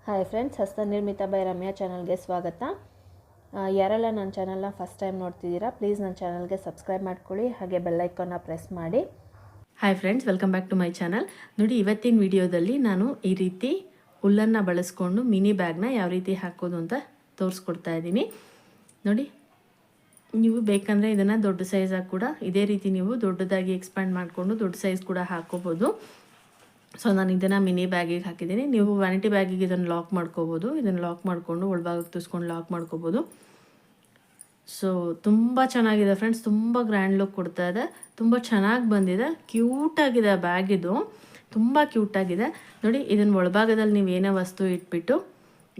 Hi friends, ಹಸ್ತನಿರ್ಮಿತ by Ramya ಚಾನಲ್ಗೆ ಸ್ವಾಗತ. ಯಾರೆಲ್ಲ ನನ್ನ ಚಾನಲ್ನ ಫಸ್ಟ್ ಟೈಮ್ ನೋಡ್ತಿದ್ದೀರಾ, ಪ್ಲೀಸ್ ನನ್ನ ಚಾನಲ್ಗೆ ಸಬ್ಸ್ಕ್ರೈಬ್ ಮಾಡ್ಕೊಳ್ಳಿ, ಹಾಗೆ ಬೆಲ್ಲೈಕನ್ನ ಪ್ರೆಸ್ ಮಾಡಿ. Hi friends, welcome back to my channel. ನೋಡಿ, ಇವತ್ತಿನ ವಿಡಿಯೋದಲ್ಲಿ ನಾನು ಈ ರೀತಿ ಹುಲ್ಲನ್ನು ಬಳಸ್ಕೊಂಡು ಮಿನಿ ಬ್ಯಾಗ್ನ ಯಾವ ರೀತಿ ಹಾಕೋದು ಅಂತ ತೋರಿಸ್ಕೊಡ್ತಾ ಇದ್ದೀನಿ. ನೋಡಿ, ನೀವು ಬೇಕಂದರೆ ಇದನ್ನು ದೊಡ್ಡ ಸೈಜಾಗಿ ಕೂಡ ಇದೇ ರೀತಿ ನೀವು ದೊಡ್ಡದಾಗಿ ಎಕ್ಸ್ಪ್ಯಾಂಡ್ ಮಾಡಿಕೊಂಡು ದೊಡ್ಡ ಸೈಜ್ ಕೂಡ ಹಾಕೋಬೋದು. ಸೊ ನಾನು ಇದನ್ನು ಮಿನಿ ಬ್ಯಾಗಿಗೆ ಹಾಕಿದ್ದೀನಿ. ನೀವು ವ್ಯಾನಿಟಿ ಬ್ಯಾಗಿಗೆ ಇದನ್ನು ಲಾಕ್ ಮಾಡ್ಕೋಬೋದು. ಇದನ್ನು ಲಾಕ್ ಮಾಡಿಕೊಂಡು ಒಳಭಾಗಕ್ಕೆ ತುಸ್ಕೊಂಡು ಲಾಕ್ ಮಾಡ್ಕೋಬೋದು. ಸೊ ತುಂಬ ಚೆನ್ನಾಗಿದೆ ಫ್ರೆಂಡ್ಸ್, ತುಂಬ ಗ್ರ್ಯಾಂಡ್ ಲುಕ್ ಕೊಡ್ತಾ ಇದೆ, ತುಂಬ ಚೆನ್ನಾಗಿ ಬಂದಿದೆ, ಕ್ಯೂಟಾಗಿದೆ ಬ್ಯಾಗ್. ಇದು ತುಂಬ ಕ್ಯೂಟಾಗಿದೆ. ನೋಡಿ, ಇದನ್ನು ಒಳಭಾಗದಲ್ಲಿ ನೀವು ಏನೇ ವಸ್ತು ಇಟ್ಬಿಟ್ಟು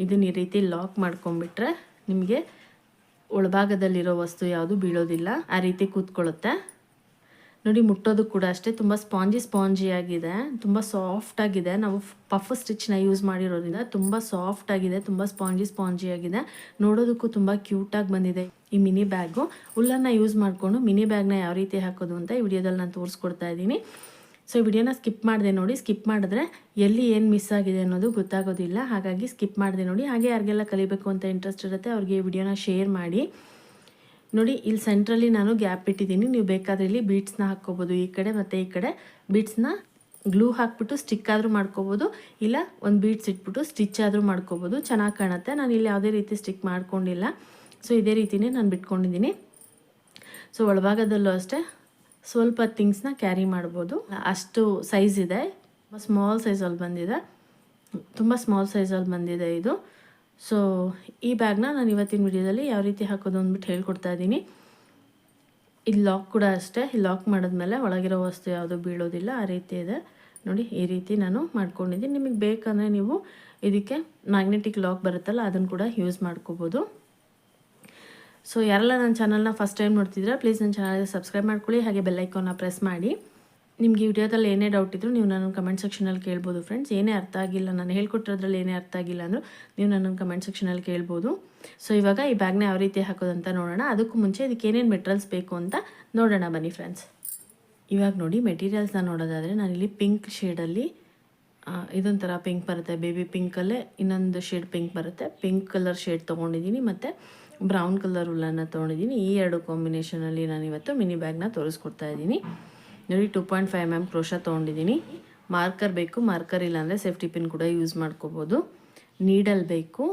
ಇದನ್ನ ಈ ರೀತಿ ಲಾಕ್ ಮಾಡ್ಕೊಂಡ್ಬಿಟ್ರೆ ನಿಮಗೆ ಒಳಭಾಗದಲ್ಲಿರೋ ವಸ್ತು ಯಾವುದು ಬೀಳೋದಿಲ್ಲ, ಆ ರೀತಿ ಕೂತ್ಕೊಳ್ಳುತ್ತೆ. ನೋಡಿ, ಮುಟ್ಟೋದು ಕೂಡ ಅಷ್ಟೇ ತುಂಬ ಸ್ಪಾಂಜಿಯಾಗಿದೆ, ತುಂಬ ಸಾಫ್ಟಾಗಿದೆ. ನಾವು ಪಫ್ ಸ್ಟಿಚ್ನ ಯೂಸ್ ಮಾಡಿರೋದ್ರಿಂದ ತುಂಬ ಸಾಫ್ಟಾಗಿದೆ, ತುಂಬ ಸ್ಪಾಂಜಿಯಾಗಿದೆ. ನೋಡೋದಕ್ಕೂ ತುಂಬ ಕ್ಯೂಟಾಗಿ ಬಂದಿದೆ ಈ ಮಿನಿ ಬ್ಯಾಗು. ಹುಲ್ಲನ್ನು ಯೂಸ್ ಮಾಡಿಕೊಂಡು ಮಿನಿ ಬ್ಯಾಗ್ನ ಯಾವ ರೀತಿ ಹಾಕೋದು ಅಂತ ಈ ವಿಡಿಯೋದಲ್ಲಿ ನಾನು ತೋರಿಸ್ಕೊಡ್ತಾ ಇದ್ದೀನಿ. ಸೊ ಈ ವಿಡಿಯೋನ ಸ್ಕಿಪ್ ಮಾಡಿದೆ ನೋಡಿ. ಸ್ಕಿಪ್ ಮಾಡಿದ್ರೆ ಎಲ್ಲಿ ಏನು ಮಿಸ್ ಆಗಿದೆ ಅನ್ನೋದು ಗೊತ್ತಾಗೋದಿಲ್ಲ, ಹಾಗಾಗಿ ಸ್ಕಿಪ್ ಮಾಡಿದೆ ನೋಡಿ. ಹಾಗೆ ಯಾರಿಗೆಲ್ಲ ಕಲಿಬೇಕು ಅಂತ ಇಂಟ್ರೆಸ್ಟ್ ಇರುತ್ತೆ ಅವ್ರಿಗೆ ಈ ವಿಡಿಯೋನ ಶೇರ್ ಮಾಡಿ. ನೋಡಿ, ಇಲ್ಲಿ ಸೆಂಟ್ರಲ್ಲಿ ನಾನು ಗ್ಯಾಪ್ ಇಟ್ಟಿದ್ದೀನಿ. ನೀವು ಬೇಕಾದರೆ ಇಲ್ಲಿ ಬೀಡ್ಸ್ನ ಹಾಕ್ಕೋಬೋದು, ಈ ಕಡೆ ಮತ್ತು ಈ ಕಡೆ ಬೀಡ್ಸ್ನ ಗ್ಲೂ ಹಾಕ್ಬಿಟ್ಟು ಸ್ಟಿಕ್ ಆದರೂ ಮಾಡ್ಕೋಬೋದು, ಇಲ್ಲ ಒಂದು ಬೀಡ್ಸ್ ಇಟ್ಬಿಟ್ಟು ಸ್ಟಿಚ್ ಆದರೂ ಮಾಡ್ಕೋಬೋದು, ಚೆನ್ನಾಗಿ ಕಾಣುತ್ತೆ. ನಾನು ಇಲ್ಲಿ ಯಾವುದೇ ರೀತಿ ಸ್ಟಿಕ್ ಮಾಡ್ಕೊಂಡಿಲ್ಲ. ಸೊ ಇದೇ ರೀತಿಯೇ ನಾನು ಬಿಟ್ಕೊಂಡಿದ್ದೀನಿ. ಸೊ ಒಳಭಾಗದಲ್ಲೂ ಅಷ್ಟೇ ಸ್ವಲ್ಪ ಥಿಂಗ್ಸ್ನ ಕ್ಯಾರಿ ಮಾಡ್ಬೋದು, ಅಷ್ಟು ಸೈಜ್ ಇದೆ. ಸ್ಮಾಲ್ ಸೈಜಲ್ಲಿ ಬಂದಿದೆ, ತುಂಬ ಸ್ಮಾಲ್ ಸೈಜಲ್ಲಿ ಬಂದಿದೆ ಇದು. ಸೊ ಈ ಬ್ಯಾಗ್ನ ನಾನು ಇವತ್ತಿನ ವಿಡಿಯೋದಲ್ಲಿ ಯಾವ ರೀತಿ ಹಾಕೋದು ಅಂದ್ಬಿಟ್ಟು ಹೇಳ್ಕೊಡ್ತಾ ಇದ್ದೀನಿ. ಇದು ಲಾಕ್ ಕೂಡ ಅಷ್ಟೇ, ಲಾಕ್ ಮಾಡಿದ್ಮೇಲೆ ಒಳಗಿರೋ ವಸ್ತು ಯಾವುದು ಬೀಳೋದಿಲ್ಲ, ಆ ರೀತಿ ಇದೆ. ನೋಡಿ, ಈ ರೀತಿ ನಾನು ಮಾಡ್ಕೊಂಡಿದ್ದೀನಿ. ನಿಮಗೆ ಬೇಕಂದರೆ ನೀವು ಇದಕ್ಕೆ ಮ್ಯಾಗ್ನೆಟಿಕ್ ಲಾಕ್ ಬರುತ್ತಲ್ಲ, ಅದನ್ನು ಕೂಡ ಯೂಸ್ ಮಾಡ್ಕೋಬೋದು. ಸೊ ಯಾರೆಲ್ಲ ನನ್ನ ಚಾನಲ್ನ ಫಸ್ಟ್ ಟೈಮ್ ನೋಡ್ತಿದ್ರೆ ಪ್ಲೀಸ್ ನನ್ನ ಚಾನಲ್ಗೆ ಸಬ್ಸ್ಕ್ರೈಬ್ ಮಾಡ್ಕೊಳ್ಳಿ, ಹಾಗೆ ಬೆಲ್ಲೈಕನ್ನ ಪ್ರೆಸ್ ಮಾಡಿ. ನಿಮಗೆ ಈ ವಿಡಿಯೋದಲ್ಲಿ ಏನೇ ಡೌಟ್ ಇದ್ದರೂ ನೀವು ನನ್ನ ಕಮೆಂಟ್ ಸೆಕ್ಷನಲ್ಲಿ ಕೇಳ್ಬೋದು ಫ್ರೆಂಡ್ಸ್. ಏನೇ ಅರ್ಥ ಆಗಿಲ್ಲ, ನಾನು ಹೇಳ್ಕೊಟ್ಟಿರೋದ್ರಲ್ಲಿ ಏನೇ ಅರ್ಥ ಆಗಿಲ್ಲ ಅಂದರೂ ನೀವು ನನ್ನ ಕಮೆಂಟ್ ಸೆಕ್ಷನಲ್ಲಿ ಕೇಳ್ಬೋದು. ಸೊ ಇವಾಗ ಈ ಬ್ಯಾಗ್ನ ಯಾವ ರೀತಿ ಹಾಕೋದಂತ ನೋಡೋಣ. ಅದಕ್ಕೂ ಮುಂಚೆ ಇದಕ್ಕೆ ಏನೇನು ಮೆಟೀರಿಯಲ್ಸ್ ಬೇಕು ಅಂತ ನೋಡೋಣ ಬನ್ನಿ ಫ್ರೆಂಡ್ಸ್. ಇವಾಗ ನೋಡಿ, ಮೆಟೀರಿಯಲ್ಸ್ನ ನೋಡೋದಾದರೆ ನಾನಿಲ್ಲಿ ಪಿಂಕ್ ಶೇಡಲ್ಲಿ ಇದೊಂಥರ ಪಿಂಕ್ ಬರುತ್ತೆ, ಬೇಬಿ ಪಿಂಕಲ್ಲೇ ಇನ್ನೊಂದು ಶೇಡ್ ಪಿಂಕ್ ಬರುತ್ತೆ, ಪಿಂಕ್ ಕಲರ್ ಶೇಡ್ ತೊಗೊಂಡಿದ್ದೀನಿ, ಮತ್ತು ಬ್ರೌನ್ ಕಲರ್ ಹುಲ್ಲನ್ನು ತೊಗೊಂಡಿದ್ದೀನಿ. ಈ ಎರಡು ಕಾಂಬಿನೇಷನಲ್ಲಿ ನಾನು ಇವತ್ತು ಮಿನಿ ಬ್ಯಾಗ್ನ ತೋರಿಸ್ಕೊಡ್ತಾ ಇದ್ದೀನಿ. ನೋಡಿ, 2.5 mm ಕ್ರೋಶಾ ತೊಗೊಂಡಿದ್ದೀನಿ. ಮಾರ್ಕರ್ ಬೇಕು, ಮಾರ್ಕರ್ ಇಲ್ಲಾಂದರೆ ಸೇಫ್ಟಿ ಪಿನ್ ಕೂಡ ಯೂಸ್ ಮಾಡ್ಕೋಬೋದು. ನೀಡಲ್ ಬೇಕು,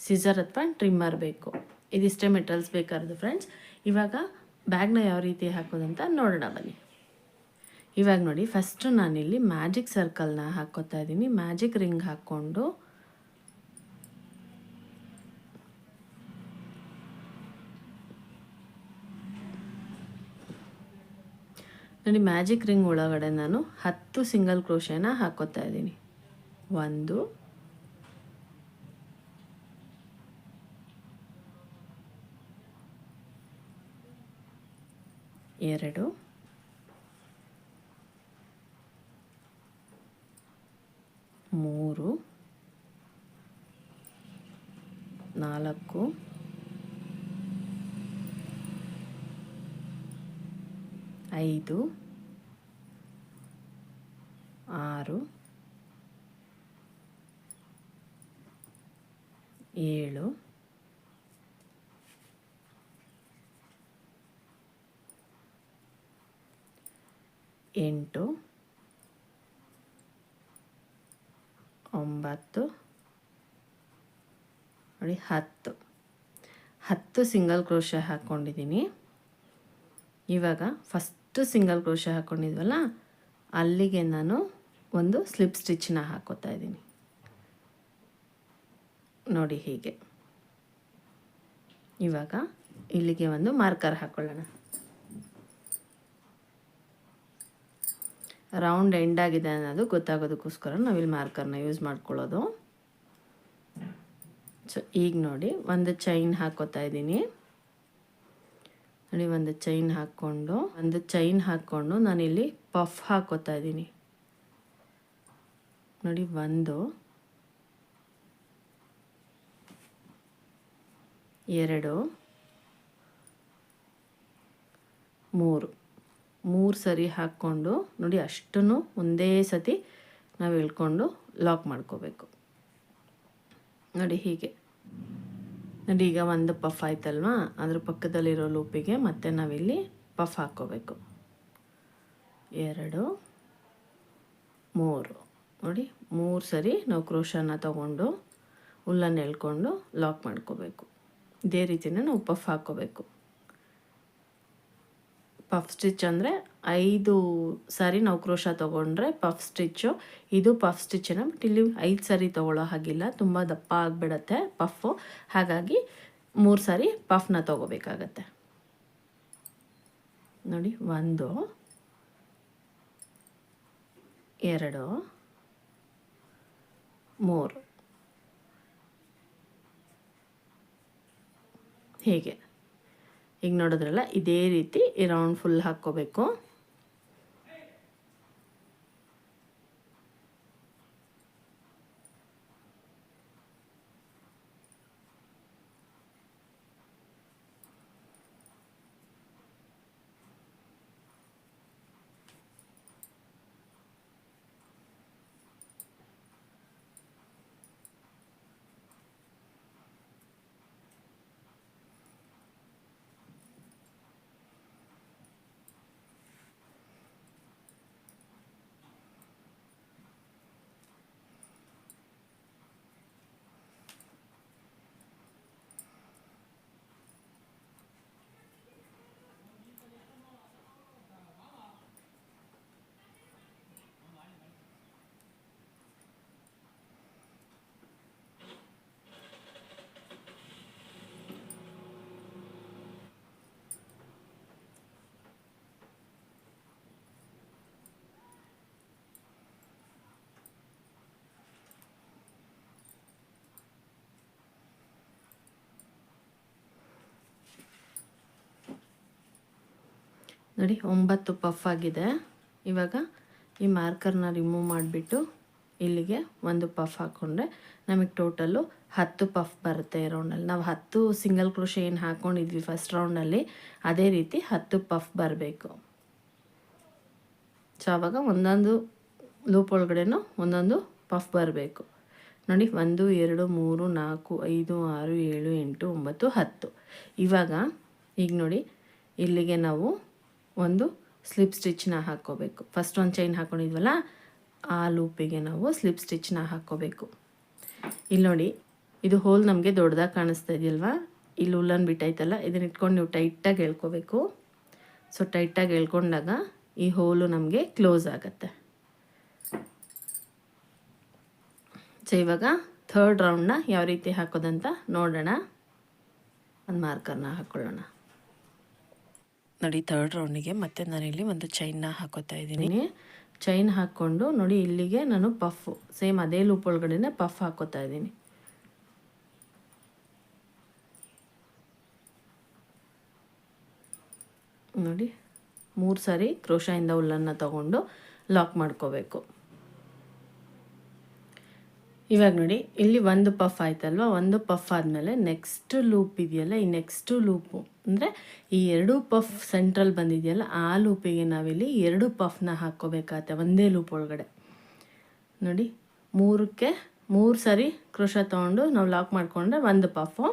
ಸಿಸರ್ ಅಥವಾ ಟ್ರಿಮ್ಮರ್ ಬೇಕು. ಇದಿಷ್ಟೇ ಮೆಟೀರಿಯಲ್ಸ್ ಬೇಕಾದ್ದು ಫ್ರೆಂಡ್ಸ್. ಇವಾಗ ಬ್ಯಾಗ್ನ ಯಾವ ರೀತಿ ಹಾಕೋದಂತ ನೋಡೋಣ ಬನ್ನಿ. ಇವಾಗ ನೋಡಿ, ಫಸ್ಟು ನಾನಿಲ್ಲಿ ಮ್ಯಾಜಿಕ್ ಸರ್ಕಲ್ನ ಹಾಕ್ಕೋತಾ ಇದ್ದೀನಿ. ಮ್ಯಾಜಿಕ್ ರಿಂಗ್ ಹಾಕ್ಕೊಂಡು ನೋಡಿ, ಮ್ಯಾಜಿಕ್ ರಿಂಗ್ ಒಳಗಡೆ ನಾನು 10 ಸಿಂಗಲ್ ಕ್ರೋಶೆನ ಹಾಕೋತಾ ಇದ್ದೀನಿ. 1 2 3 4 5 6 7 8 9 ನೋಡಿ 10 ಸಿಂಗಲ್ ಕ್ರೋಶೆ ಹಾಕ್ಕೊಂಡಿದ್ದೀನಿ. ಇವಾಗ ಫಸ್ಟ್ ಸಿಂಗಲ್ ಕ್ರೋಶೆ ಹಾಕ್ಕೊಂಡಿದ್ವಲ್ಲ, ಅಲ್ಲಿಗೆ ನಾನು ಒಂದು ಸ್ಲಿಪ್ ಸ್ಟಿಚ್ನ ಹಾಕೋತಾ ಇದ್ದೀನಿ. ನೋಡಿ ಹೀಗೆ. ಇವಾಗ ಇಲ್ಲಿಗೆ ಒಂದು ಮಾರ್ಕರ್ ಹಾಕ್ಕೊಳ್ಳೋಣ. ರೌಂಡ್ ಎಂಡ್ ಆಗಿದೆ ಅನ್ನೋದು ಗೊತ್ತಾಗೋದಕ್ಕೋಸ್ಕರ ನಾವಿಲ್ಲಿ ಮಾರ್ಕರ್ನ ಯೂಸ್ ಮಾಡ್ಕೊಳ್ಳೋದು. ಸೊ ಈಗ ನೋಡಿ, ಒಂದು ಚೈನ್ ಹಾಕೋತಾ ಇದ್ದೀನಿ. ನೋಡಿ, ಒಂದು ಚೈನ್ ಹಾಕ್ಕೊಂಡು ನಾನಿಲ್ಲಿ ಪಫ್ ಹಾಕೋತಾ ಇದ್ದೀನಿ. ನೋಡಿ, 1 2 3 ಸರಿ ಹಾಕ್ಕೊಂಡು ನೋಡಿ, ಅಷ್ಟನ್ನು ಒಂದೇ ಸತಿ ನಾವು ಎಳ್ಕೊಂಡು ಲಾಕ್ ಮಾಡ್ಕೋಬೇಕು. ನೋಡಿ ಹೀಗೆ. ನೋಡಿ ಈಗ ಒಂದು ಪಫ್ ಆಯ್ತಲ್ವಾ, ಅದ್ರ ಪಕ್ಕದಲ್ಲಿರೋ ಲೂಪಿಗೆ ಮತ್ತೆ ನಾವಿಲ್ಲಿ ಪಫ್ ಹಾಕ್ಕೋಬೇಕು. 2 3 ನೋಡಿ 3 ಸರಿ ನಾವು ಕ್ರೋಶನ ತಗೊಂಡು ಉಲ್ಲನ್ನು ಎಳ್ಕೊಂಡು ಲಾಕ್ ಮಾಡ್ಕೋಬೇಕು. ಇದೇ ರೀತಿನೇ ನಾವು ಪಫ್ ಹಾಕ್ಕೋಬೇಕು. ಪಫ್ ಸ್ಟಿಚ್ ಅಂದರೆ 5 ಸಾರಿ ನಾವು ಕ್ರೋಶ ತೊಗೊಂಡ್ರೆ ಪಫ್ ಸ್ಟಿಚ್ಚು. ಇದು ಪಫ್ ಸ್ಟಿಚ್ನ, ಬಟ್ ಇಲ್ಲಿ 5 ಸಾರಿ ತೊಗೊಳ್ಳೋ ಹಾಗಿಲ್ಲ, ತುಂಬ ದಪ್ಪ ಆಗಿಬಿಡತ್ತೆ ಪಫ್ಫು. ಹಾಗಾಗಿ 3 ಸಾರಿ ಪಫ್ನ ತೊಗೋಬೇಕಾಗತ್ತೆ. ನೋಡಿ 1 2 3 ಹೀಗೆ. ಈಗ ನೋಡಿದ್ರಲ್ಲ, ಇದೇ ರೀತಿ ಈ ರೌಂಡ್ ಫುಲ್ ಹಾಕ್ಕೋಬೇಕು. ನೋಡಿ 9 ಪಫ್ ಆಗಿದೆ. ಇವಾಗ ಈ ಮಾರ್ಕರ್ನ ರಿಮೂವ್ ಮಾಡಿಬಿಟ್ಟು ಇಲ್ಲಿಗೆ ಒಂದು ಪಫ್ ಹಾಕ್ಕೊಂಡ್ರೆ ನಮಗೆ ಟೋಟಲ್ಲು 10 ಪಫ್ ಬರುತ್ತೆ ಈ ರೌಂಡಲ್ಲಿ. ನಾವು 10 ಸಿಂಗಲ್ ಕ್ರೋಶೆ ಏನು ಹಾಕ್ಕೊಂಡಿದ್ವಿ ಫಸ್ಟ್ ರೌಂಡಲ್ಲಿ, ಅದೇ ರೀತಿ 10 ಪಫ್ ಬರಬೇಕು. ಸೊ ಆವಾಗ ಒಂದೊಂದು ಲೂಪ್ ಒಳಗಡೆನೂ ಒಂದೊಂದು ಪಫ್ ಬರಬೇಕು. ನೋಡಿ 1 2 3 4 5 6 7 8 9 10. ಇವಾಗ ಈಗ ನೋಡಿ ಇಲ್ಲಿಗೆ ನಾವು ಒಂದು ಸ್ಲಿಪ್ ಸ್ಟಿಚ್ನ ಹಾಕ್ಕೋಬೇಕು. ಫಸ್ಟ್ ಒಂದು ಚೈನ್ ಹಾಕ್ಕೊಂಡಿದ್ವಲ್ಲ, ಆ ಲೂಪಿಗೆ ನಾವು ಸ್ಲಿಪ್ ಸ್ಟಿಚ್ನ ಹಾಕ್ಕೋಬೇಕು. ಇಲ್ಲಿ ನೋಡಿ, ಇದು ಹೋಲ್ ನಮಗೆ ದೊಡ್ಡದಾಗಿ ಕಾಣಿಸ್ತಾ ಇದೆಯಲ್ವಾ, ಇಲ್ಲಿ ಉಲ್ಲನ್ ಬಿಟ್ಟೈತಲ್ಲ, ಇದನ್ನ ಇಟ್ಕೊಂಡು ನೀವು ಟೈಟಾಗಿ ಎಳ್ಕೋಬೇಕು. ಸೊ ಟೈಟಾಗಿ ಎಳ್ಕೊಂಡಾಗ ಈ ಹೋಲು ನಮಗೆ ಕ್ಲೋಸ್ ಆಗುತ್ತೆ. ಸೊ ಇವಾಗ ಥರ್ಡ್ ರೌಂಡ್ನ ಯಾವ ರೀತಿ ಹಾಕೋದಂತ ನೋಡೋಣ. ಒಂದು ಮಾರ್ಕರ್ನ ಹಾಕ್ಕೊಳ್ಳೋಣ. ನೋಡಿ ಥರ್ಡ್ ರೌಂಡಿಗೆ ಮತ್ತೆ ನಾನಿಲ್ಲಿ ಒಂದು ಚೈನ್ನ ಹಾಕೋತಾ ಇದ್ದೀನಿ. ಚೈನ್ ಹಾಕ್ಕೊಂಡು ನೋಡಿ ಇಲ್ಲಿಗೆ ನಾನು ಪಫ್ ಸೇಮ್ ಅದೇ ಲೂಪ್ ಒಳಗಡೆ ಪಫ್ ಹಾಕೋತಾ ಇದ್ದೀನಿ. ನೋಡಿ 3 ಸಾರಿ ಕ್ರೋಶಾಯಿಂದ ಉಲ್ಲನ್ನು ತಗೊಂಡು ಲಾಕ್ ಮಾಡ್ಕೋಬೇಕು. ಇವಾಗ ನೋಡಿ ಇಲ್ಲಿ ಒಂದು ಪಫ್ ಆಯ್ತಲ್ವ, ಒಂದು ಪಫ್ ಆದಮೇಲೆ ನೆಕ್ಸ್ಟ್ ಲೂಪ್ ಇದೆಯಲ್ಲ, ಈ ನೆಕ್ಸ್ಟು ಲೂಪು ಅಂದರೆ ಈ 2 ಪಫ್ ಸೆಂಟ್ರಲ್ ಬಂದಿದೆಯಲ್ಲ, ಆ ಲೂಪಿಗೆ ನಾವಿಲ್ಲಿ 2 ಪಫ್ನ ಹಾಕ್ಕೋಬೇಕಾಗತ್ತೆ ಒಂದೇ ಲೂಪ್ ಒಳಗಡೆ. ನೋಡಿ 3 ಸಾರಿ ಕ್ರೋಶ ತೊಗೊಂಡು ನಾವು ಲಾಕ್ ಮಾಡಿಕೊಂಡ್ರೆ ಒಂದು ಪಫು.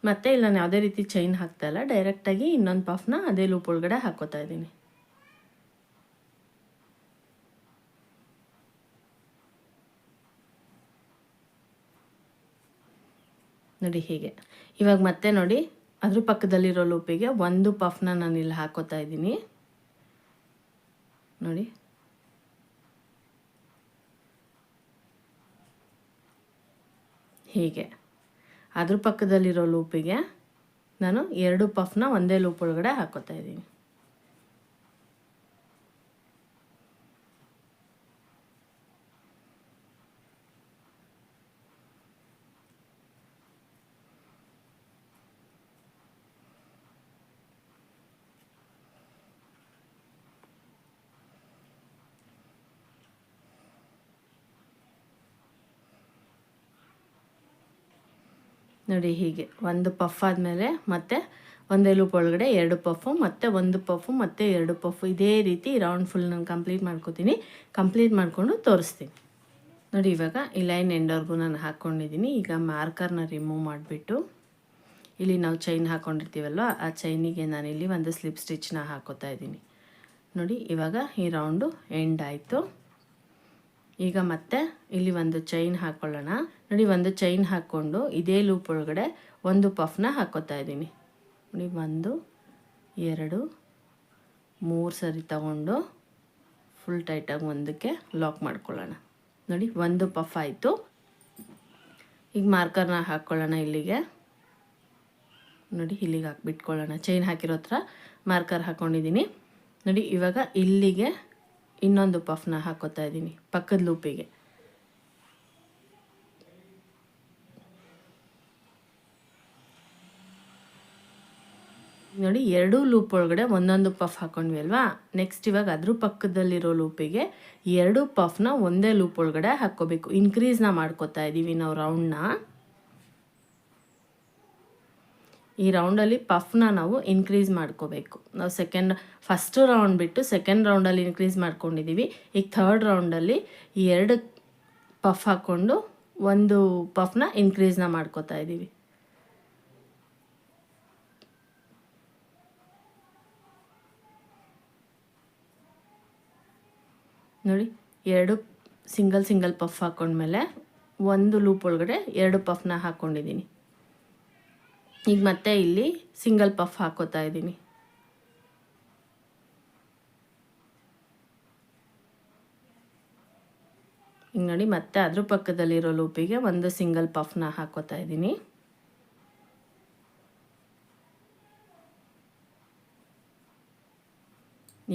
ಮತ್ತು ಇಲ್ಲ ನಾನು ಯಾವುದೇ ರೀತಿ ಚೈನ್ ಹಾಕ್ತಾಯಿಲ್ಲ, ಡೈರೆಕ್ಟಾಗಿ ಇನ್ನೊಂದು ಪಫ್ನ ಅದೇ ಲೂಪ್ ಒಳಗಡೆ ಹಾಕ್ಕೋತಾ ಇದ್ದೀನಿ. ನೋಡಿ ಹೀಗೆ. ಇವಾಗ ಮತ್ತೆ ನೋಡಿ ಅದ್ರ ಪಕ್ಕದಲ್ಲಿರೋ ಲೂಪಿಗೆ ಒಂದು ಪಫ್ನ ನಾನು ಇಲ್ಲಿ ಹಾಕೋತಾ ಇದ್ದೀನಿ. ನೋಡಿ ಹೀಗೆ. ಅದ್ರ ಪಕ್ಕದಲ್ಲಿರೋ ಲೂಪಿಗೆ ನಾನು 2 ಪಫ್ನ ಒಂದೇ ಲೂಪ್ ಒಳಗಡೆ ಹಾಕೋತಾ ಇದ್ದೀನಿ. ನೋಡಿ ಹೀಗೆ ಒಂದು ಪಫ್ ಆದಮೇಲೆ ಮತ್ತೆ ಒಂದೇ ಲೂಪ್ ಒಳಗಡೆ 2 ಪಫು, ಮತ್ತೆ ಒಂದು ಪಫು, ಮತ್ತೆ 2 ಪಫು, ಇದೇ ರೀತಿ ರೌಂಡ್ ಫುಲ್ ನಾನು ಕಂಪ್ಲೀಟ್ ಮಾಡ್ಕೋತೀನಿ. ಕಂಪ್ಲೀಟ್ ಮಾಡಿಕೊಂಡು ತೋರಿಸ್ತೀನಿ. ನೋಡಿ ಇವಾಗ ಈ ಲೈನ್ ಎಂಡ್ವರೆಗೂ ನಾನು ಹಾಕ್ಕೊಂಡಿದ್ದೀನಿ. ಈಗ ಮಾರ್ಕರ್ನ ರಿಮೂವ್ ಮಾಡಿಬಿಟ್ಟು ಇಲ್ಲಿ ನಾವು ಚೈನ್ ಹಾಕ್ಕೊಂಡಿರ್ತೀವಲ್ವ ಆ ಚೈನಿಗೆ ನಾನಿಲ್ಲಿ ಒಂದು ಸ್ಲಿಪ್ ಸ್ಟಿಚ್ನ ಹಾಕೋತಾ ಇದ್ದೀನಿ. ನೋಡಿ ಇವಾಗ ಈ ರೌಂಡು ಎಂಡ್ ಆಯಿತು. ಈಗ ಮತ್ತೆ ಇಲ್ಲಿ ಒಂದು ಚೈನ್ ಹಾಕ್ಕೊಳ್ಳೋಣ. ನೋಡಿ ಒಂದು ಚೈನ್ ಹಾಕ್ಕೊಂಡು ಇದೇ ಲೂಪ್ ಒಳಗಡೆ ಒಂದು ಪಫ್ನ ಹಾಕೋತಾ ಇದ್ದೀನಿ. ನೋಡಿ 1 2 3 ಸರಿ ತಗೊಂಡು ಫುಲ್ ಟೈಟಾಗಿ ಒಂದಕ್ಕೆ ಲಾಕ್ ಮಾಡ್ಕೊಳ್ಳೋಣ. ನೋಡಿ ಒಂದು ಪಫ್ ಆಯಿತು. ಈಗ ಮಾರ್ಕರ್ನ ಹಾಕ್ಕೊಳ್ಳೋಣ ಇಲ್ಲಿಗೆ. ನೋಡಿ ಇಲ್ಲಿಗೆ ಹಾಕ್ಬಿಟ್ಕೊಳ್ಳೋಣ. ಚೈನ್ ಹಾಕಿರೋ ಹತ್ರ ಮಾರ್ಕರ್ ಹಾಕ್ಕೊಂಡಿದ್ದೀನಿ. ನೋಡಿ ಇವಾಗ ಇಲ್ಲಿಗೆ ಇನ್ನೊಂದು ಪಫ್ನ ಹಾಕೋತಾ ಇದ್ದೀನಿ ಪಕ್ಕದ ಲೂಪಿಗೆ. ನೋಡಿ ಎರಡೂ ಲೂಪ್ ಒಳಗಡೆ ಒಂದೊಂದು ಪಫ್ ಹಾಕೊಂಡ್ವಿ ಅಲ್ವಾ. ನೆಕ್ಸ್ಟ್ ಇವಾಗ ಅದ್ರ ಪಕ್ಕದಲ್ಲಿರೋ ಲೂಪಿಗೆ 2 ಪಫ್ನ ಒಂದೇ ಲೂಪ್ ಒಳಗಡೆ ಹಾಕ್ಕೋಬೇಕು. ಇನ್ಕ್ರೀಸ್ನ ಮಾಡ್ಕೋತಾ ಇದ್ದೀವಿ ನಾವು ರೌಂಡ್ನ. ಈ ರೌಂಡಲ್ಲಿ ಪಫ್ನ ನಾವು ಇನ್ಕ್ರೀಸ್ ಮಾಡ್ಕೋಬೇಕು. ನಾವು ಫಸ್ಟ್ ರೌಂಡ್ ಬಿಟ್ಟು ಸೆಕೆಂಡ್ ರೌಂಡಲ್ಲಿ ಇನ್ಕ್ರೀಸ್ ಮಾಡ್ಕೊಂಡಿದ್ದೀವಿ. ಈಗ ಥರ್ಡ್ ರೌಂಡಲ್ಲಿ ಈ 2 ಪಫ್ ಹಾಕ್ಕೊಂಡು ಒಂದು ಪಫ್ನ ಇನ್ಕ್ರೀಸ್ನ ಮಾಡ್ಕೋತಾ ಇದ್ದೀವಿ. ನೋಡಿ 2 ಸಿಂಗಲ್ ಪಫ್ ಹಾಕ್ಕೊಂಡ್ಮೇಲೆ ಒಂದು ಲೂಪ್ ಒಳಗಡೆ 2 ಪಫ್ನ ಹಾಕ್ಕೊಂಡಿದ್ದೀನಿ. ಈಗ ಮತ್ತೆ ಇಲ್ಲಿ ಸಿಂಗಲ್ ಪಫ್ ಹಾಕೋತಾ ಇದ್ದೀನಿ. ಈಗ ನೋಡಿ ಮತ್ತೆ ಅದ್ರ ಪಕ್ಕದಲ್ಲಿರೋ ಲೂಪಿಗೆ ಒಂದು ಸಿಂಗಲ್ ಪಫ್ನ ಹಾಕೋತಾ ಇದ್ದೀನಿ.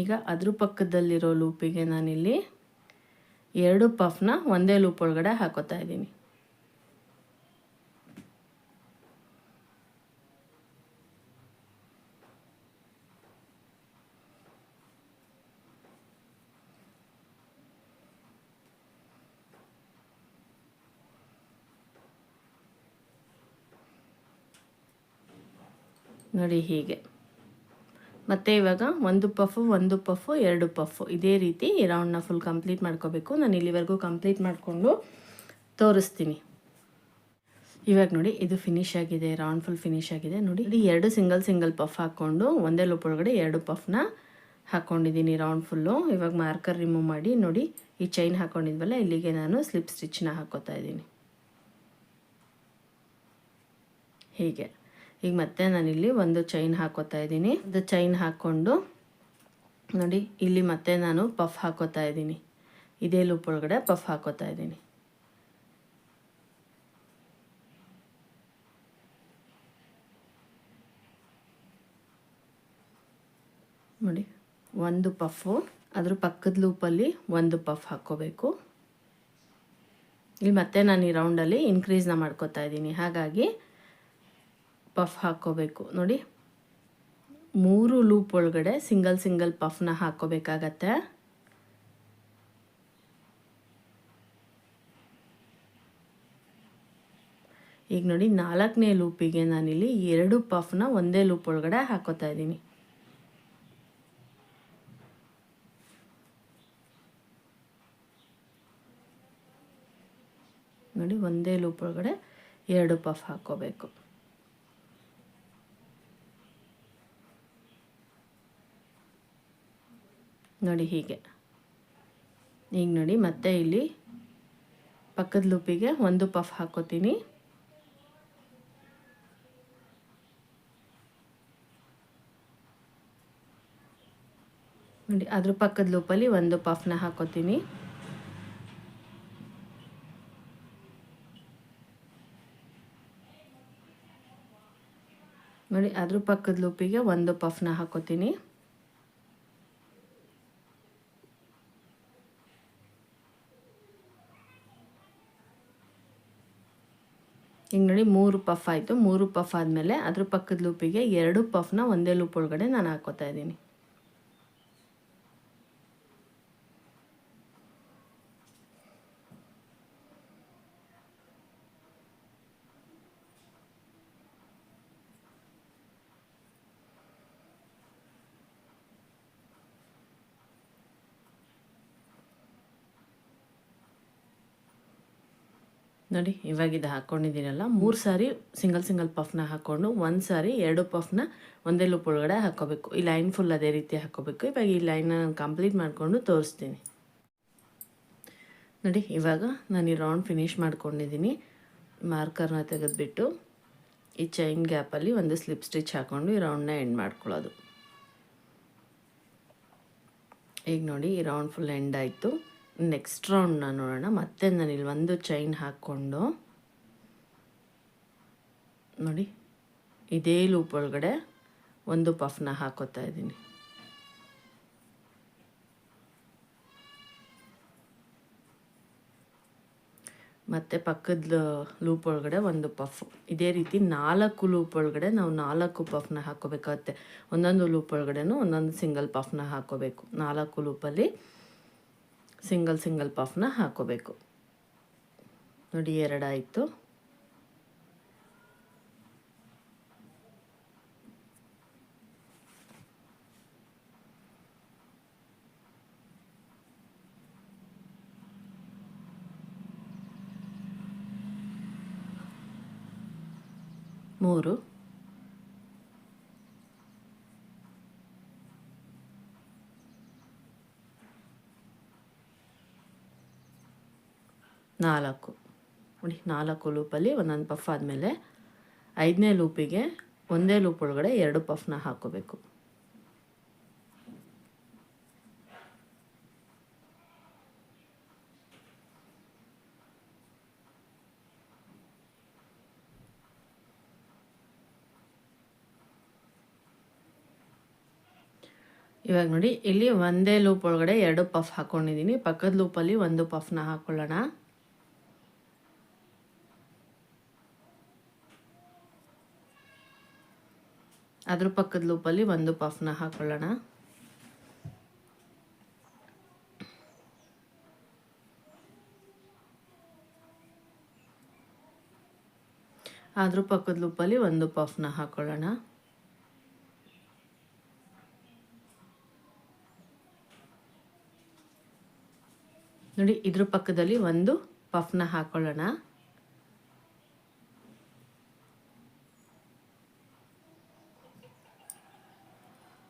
ಈಗ ಅದ್ರ ಪಕ್ಕದಲ್ಲಿರೋ ಲೂಪಿಗೆ ನಾನಿಲ್ಲಿ 2 ಪಫ್ನ ಒಂದೇ ಲೂಪ್ ಒಳಗಡೆ ಹಾಕೋತಾ ಇದ್ದೀನಿ. ನೋಡಿ ಹೀಗೆ. ಮತ್ತು ಇವಾಗ ಒಂದು ಪಫು 2 ಪಫು ಇದೇ ರೀತಿ ಈ ರೌಂಡ್ನ ಫುಲ್ ಕಂಪ್ಲೀಟ್ ಮಾಡ್ಕೋಬೇಕು. ನಾನು ಇಲ್ಲಿವರೆಗೂ ಕಂಪ್ಲೀಟ್ ಮಾಡಿಕೊಂಡು ತೋರಿಸ್ತೀನಿ. ಇವಾಗ ನೋಡಿ ಇದು ಫಿನಿಶ್ ಆಗಿದೆ. ರೌಂಡ್ ಫುಲ್ ಫಿನಿಶ್ ಆಗಿದೆ. ನೋಡಿ ಇಲ್ಲಿ 2 ಸಿಂಗಲ್ ಪಫ್ ಹಾಕ್ಕೊಂಡು ಒಂದೇ ಲೂಪ್ ಒಳಗಡೆ 2 ಪಫ್ನ ಹಾಕ್ಕೊಂಡಿದ್ದೀನಿ ರೌಂಡ್ ಫುಲ್ಲು. ಇವಾಗ ಮಾರ್ಕರ್ ರಿಮೂವ್ ಮಾಡಿ ನೋಡಿ ಈ ಚೈನ್ ಹಾಕ್ಕೊಂಡಿದ್ವಲ್ಲ ಇಲ್ಲಿಗೆ ನಾನು ಸ್ಲಿಪ್ ಸ್ಟಿಚ್ನ ಹಾಕೋತಾ ಇದ್ದೀನಿ ಹೀಗೆ. ಈಗ ಮತ್ತೆ ನಾನಿಲ್ಲಿ ಒಂದು ಚೈನ್ ಹಾಕೋತಾ ಇದ್ದೀನಿ. ಒಂದು ಚೈನ್ ಹಾಕ್ಕೊಂಡು ನೋಡಿ ಇಲ್ಲಿ ಮತ್ತೆ ನಾನು ಪಫ್ ಹಾಕೋತಾ ಇದ್ದೀನಿ. ಇದೇ ಲೂಪ್ ಒಳಗಡೆ ಪಫ್ ಹಾಕೋತಾ ಇದ್ದೀನಿ. ನೋಡಿ ಒಂದು ಪಫು ಅದ್ರ ಪಕ್ಕದ ಲೂಪಲ್ಲಿ ಒಂದು ಪಫ್ ಹಾಕ್ಕೋಬೇಕು. ಇಲ್ಲಿ ಮತ್ತೆ ನಾನು ಈ ರೌಂಡಲ್ಲಿ ಇನ್ಕ್ರೀಸ್ನ ಮಾಡ್ಕೋತಾ ಇದ್ದೀನಿ. ಹಾಗಾಗಿ ಪಫ್ ಹಾಕ್ಕೋಬೇಕು. ನೋಡಿ 3 ಲೂಪ್ ಒಳಗಡೆ ಸಿಂಗಲ್ ಪಫ್ನ ಹಾಕ್ಕೋಬೇಕಾಗತ್ತೆ. ಈಗ ನೋಡಿ 4ನೇ ಲೂಪಿಗೆ ನಾನಿಲ್ಲಿ 2 ಪಫ್ನ ಒಂದೇ ಲೂಪ್ ಒಳಗಡೆ ಹಾಕೋತಾ ಇದ್ದೀನಿ. ನೋಡಿ ಒಂದೇ ಲೂಪ್ ಒಳಗಡೆ 2 ಪಫ್ ಹಾಕ್ಕೋಬೇಕು. ನೋಡಿ ಹೀಗೆ. ಈಗ ನೋಡಿ ಮತ್ತೆ ಇಲ್ಲಿ ಪಕ್ಕದ ಲೂಪಿಗೆ ಒಂದು ಪಫ್ ಹಾಕೋತೀನಿ. ನೋಡಿ ಅದ್ರ ಪಕ್ಕದ ಲೂಪಲ್ಲಿ ಒಂದು ಪಫ್ನ ಹಾಕೋತೀನಿ. ನೋಡಿ ಅದ್ರ ಪಕ್ಕದ ಲೂಪಿಗೆ ಒಂದು ಪಫ್ನ ಹಾಕೋತೀನಿ. ಈಗ ನೋಡಿ 3 ಪಫ್ ಆಯಿತು. 3 ಪಫ್ ಆದಮೇಲೆ ಅದ್ರ ಪಕ್ಕದ ಲೂಪಿಗೆ 2 ಪಫ್ನ ಒಂದೇ ಲೂಪ್ ಒಳಗಡೆ ನಾನು ಹಾಕೋತಾ ಇದ್ದೀನಿ. ನೋಡಿ ಇವಾಗ ಇದು ಹಾಕ್ಕೊಂಡಿದ್ದೀನಲ್ಲ, 3 ಸಾರಿ ಸಿಂಗಲ್ ಪಫ್ನ ಹಾಕ್ಕೊಂಡು 1 ಸಾರಿ 2 ಪಫ್ನ ಒಂದೇ ಲೂಪ್ ಒಳಗಡೆ ಹಾಕ್ಕೋಬೇಕು. ಈ ಲೈನ್ ಫುಲ್ ಅದೇ ರೀತಿ ಹಾಕ್ಕೋಬೇಕು. ಇವಾಗ ಈ ಲೈನ್ನ ನಾನು ಕಂಪ್ಲೀಟ್ ಮಾಡಿಕೊಂಡು ತೋರಿಸ್ತೀನಿ. ನೋಡಿ ಇವಾಗ ನಾನು ಈ ರೌಂಡ್ ಫಿನಿಶ್ ಮಾಡ್ಕೊಂಡಿದ್ದೀನಿ. ಮಾರ್ಕರ್ನ ತೆಗೆದುಬಿಟ್ಟು ಈ ಚೈನ್ ಗ್ಯಾಪಲ್ಲಿ ಒಂದು ಸ್ಲಿಪ್ ಸ್ಟಿಚ್ ಹಾಕ್ಕೊಂಡು ಈ ರೌಂಡ್ನ ಎಂಡ್ ಮಾಡ್ಕೊಳ್ಳೋದು. ಈಗ ನೋಡಿ ಈ ರೌಂಡ್ ಫುಲ್ ಎಂಡ್ ಆಯಿತು. ನೆಕ್ಸ್ಟ್ ರೌಂಡ್ನ ನೋಡೋಣ. ಮತ್ತೆ ನಾನಿಲ್ಲಿ ಒಂದು ಚೈನ್ ಹಾಕ್ಕೊಂಡು ನೋಡಿ ಇದೇ ಲೂಪ್ ಒಳಗಡೆ ಒಂದು ಪಫ್ನ ಹಾಕೋತಾ ಇದ್ದೀನಿ. ಮತ್ತು ಪಕ್ಕದ ಲೂಪ್ ಒಳಗಡೆ ಒಂದು ಪಫ್. ಇದೇ ರೀತಿ 4 ಲೂಪ್ ಒಳಗಡೆ ನಾವು 4 ಪಫ್ನ ಹಾಕ್ಕೋಬೇಕಾಗುತ್ತೆ. ಒಂದೊಂದು ಲೂಪ್ ಒಳಗಡೆನೂ ಒಂದೊಂದು ಸಿಂಗಲ್ ಪಫ್ನ ಹಾಕ್ಕೋಬೇಕು. 4 ಲೂಪಲ್ಲಿ ಸಿಂಗಲ್ ಪಫ್ನ ಹಾಕ್ಕೋಬೇಕು. ನೋಡಿ 2 ಆಯಿತು. ಮೂರು, 4 ನೋಡಿ 4 ಲೂಪಲ್ಲಿ ಒಂದೊಂದು ಪಫ್ ಆದಮೇಲೆ 5ನೇ ಲೂಪಿಗೆ ಒಂದೇ ಲೂಪ್ ಒಳಗಡೆ 2 ಪಫ್ನ ಹಾಕ್ಕೋಬೇಕು. ಇವಾಗ ನೋಡಿ ಇಲ್ಲಿ ಒಂದೇ ಲೂಪ್ ಒಳಗಡೆ 2 ಪಫ್ ಹಾಕ್ಕೊಂಡಿದ್ದೀನಿ. ಪಕ್ಕದ ಲೂಪಲ್ಲಿ ಒಂದು ಪಫ್ನ ಹಾಕ್ಕೊಳ್ಳೋಣ. ಅದ್ರ ಪಕ್ಕದ ಲೂಪಲ್ಲಿ ಒಂದು ಪಫ್ನ ಹಾಕ್ಕೊಳ್ಳೋಣ. ಅದ್ರ ಪಕ್ಕದ ಲೂಪಲ್ಲಿ ಒಂದು ಪಫ್ನ ಹಾಕ್ಕೊಳ್ಳೋಣ. ನೋಡಿ ಇದ್ರ ಪಕ್ಕದಲ್ಲಿ ಒಂದು ಪಫ್ನ ಹಾಕ್ಕೊಳ್ಳೋಣ.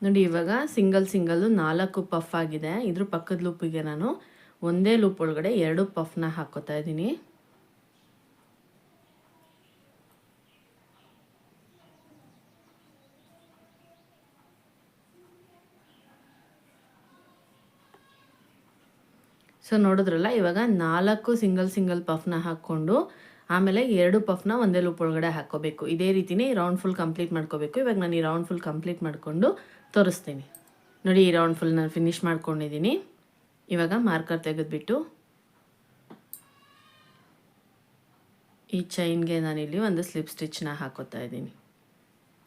ನೋಡಿ ಇವಾಗ ಸಿಂಗಲ್ 4 ಪಫ್ ಆಗಿದೆ. ಇದ್ರ ಪಕ್ಕದ ಲೂಪಿಗೆ ನಾನು ಒಂದೇ ಲೂಪ್ ಒಳಗಡೆ 2 ಪಫ್ನ ಹಾಕೋತಾ ಇದ್ದೀನಿ. ಸೊ ನೋಡಿದ್ರಲ್ಲ, ಇವಾಗ 4 ಸಿಂಗಲ್ ಪಫ್ನ ಹಾಕ್ಕೊಂಡು ಆಮೇಲೆ 2 ಪಫ್ನ ಒಂದೇ ಲೂಪ್ ಒಳಗಡೆ ಹಾಕ್ಕೋಬೇಕು. ಇದೇ ರೀತಿನೇ ಈ ರೌಂಡ್ ಫುಲ್ ಕಂಪ್ಲೀಟ್ ಮಾಡ್ಕೋಬೇಕು. ಇವಾಗ ನಾನು ಈ ರೌಂಡ್ ಫುಲ್ ಕಂಪ್ಲೀಟ್ ಮಾಡಿಕೊಂಡು ತೋರಿಸ್ತೀನಿ. ನೋಡಿ ಈ ರೌಂಡ್ ಫುಲ್ ನಾನು ಫಿನಿಶ್ ಮಾಡ್ಕೊಂಡಿದ್ದೀನಿ. ಇವಾಗ ಮಾರ್ಕರ್ ತೆಗೆದುಬಿಟ್ಟು ಈ ಚೈನ್ಗೆ ನಾನಿಲ್ಲಿ ಒಂದು ಸ್ಲಿಪ್ ಸ್ಟಿಚ್ನ ಹಾಕೋತಾ ಇದ್ದೀನಿ.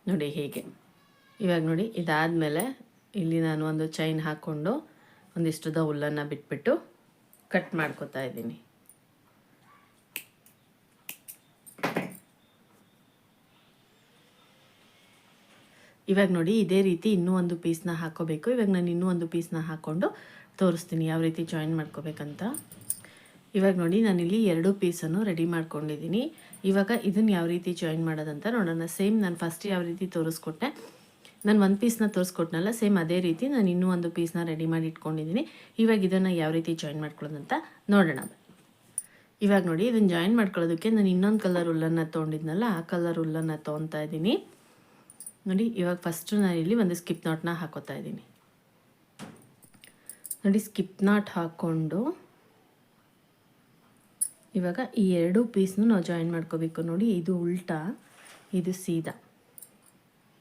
ನೋಡಿ ಹೇಗೆ. ಇವಾಗ ನೋಡಿ ಇದಾದಮೇಲೆ ಇಲ್ಲಿ ನಾನು ಒಂದು ಚೈನ್ ಹಾಕ್ಕೊಂಡು ಒಂದಿಷ್ಟುದ ಹುಲ್ಲನ್ನು ಬಿಟ್ಬಿಟ್ಟು ಕಟ್ ಮಾಡ್ಕೋತಾ ಇದ್ದೀನಿ. ಇವಾಗ ನೋಡಿ ಇದೇ ರೀತಿ ಇನ್ನೂ ಒಂದು ಪೀಸ್ನ ಹಾಕ್ಕೋಬೇಕು. ಇವಾಗ ನಾನು ಇನ್ನೂ ಒಂದು ಪೀಸ್ನ ಹಾಕ್ಕೊಂಡು ತೋರಿಸ್ತೀನಿ ಯಾವ ರೀತಿ ಜಾಯಿನ್ ಮಾಡ್ಕೋಬೇಕಂತ. ಇವಾಗ ನೋಡಿ ನಾನಿಲ್ಲಿ 2 ಪೀಸನ್ನು ರೆಡಿ ಮಾಡ್ಕೊಂಡಿದ್ದೀನಿ. ಇವಾಗ ಇದನ್ನು ಯಾವ ರೀತಿ ಜಾಯಿನ್ ಮಾಡೋದಂತ ನೋಡೋಣ. ಸೇಮ್ ನಾನು ಫಸ್ಟ್ ಯಾವ ರೀತಿ ತೋರಿಸ್ಕೊಟ್ಟೆ, ನಾನು ಒಂದು ಪೀಸ್ನ ತೋರಿಸ್ಕೊಟ್ನಲ್ಲ, ಸೇಮ್ ಅದೇ ರೀತಿ ನಾನು ಇನ್ನೂ ಒಂದು ಪೀಸ್ನ ರೆಡಿ ಮಾಡಿ ಇಟ್ಕೊಂಡಿದ್ದೀನಿ. ಇವಾಗ ಇದನ್ನು ಯಾವ ರೀತಿ ಜಾಯಿನ್ ಮಾಡ್ಕೊಳ್ಳೋದಂತ ನೋಡೋಣ. ಇವಾಗ ನೋಡಿ ಇದನ್ನು ಜಾಯಿನ್ ಮಾಡ್ಕೊಳ್ಳೋದಕ್ಕೆ ನಾನು ಇನ್ನೊಂದು ಕಲರ್ ಹುಲ್ಲನ್ನು ತೊಗೊಂಡಿದ್ನಲ್ಲ, ಆ ಕಲರ್ ಹುಲ್ಲನ್ನು ತೊಗೊತಾ ಇದ್ದೀನಿ. ನೋಡಿ ಇವಾಗ ಫಸ್ಟು ನಾನಿಲ್ಲಿ ಒಂದು ಸ್ಕಿಪ್ ನಾಟ್ನ ಹಾಕೋತಾ ಇದ್ದೀನಿ. ನೋಡಿ ಸ್ಕಿಪ್ ನಾಟ್ ಹಾಕ್ಕೊಂಡು ಇವಾಗ ಈ 2 ಪೀಸ್ನು ನಾವು ಜಾಯಿನ್ ಮಾಡ್ಕೋಬೇಕು. ನೋಡಿ ಇದು ಉಲ್ಟಾ, ಇದು ಸೀದಾ.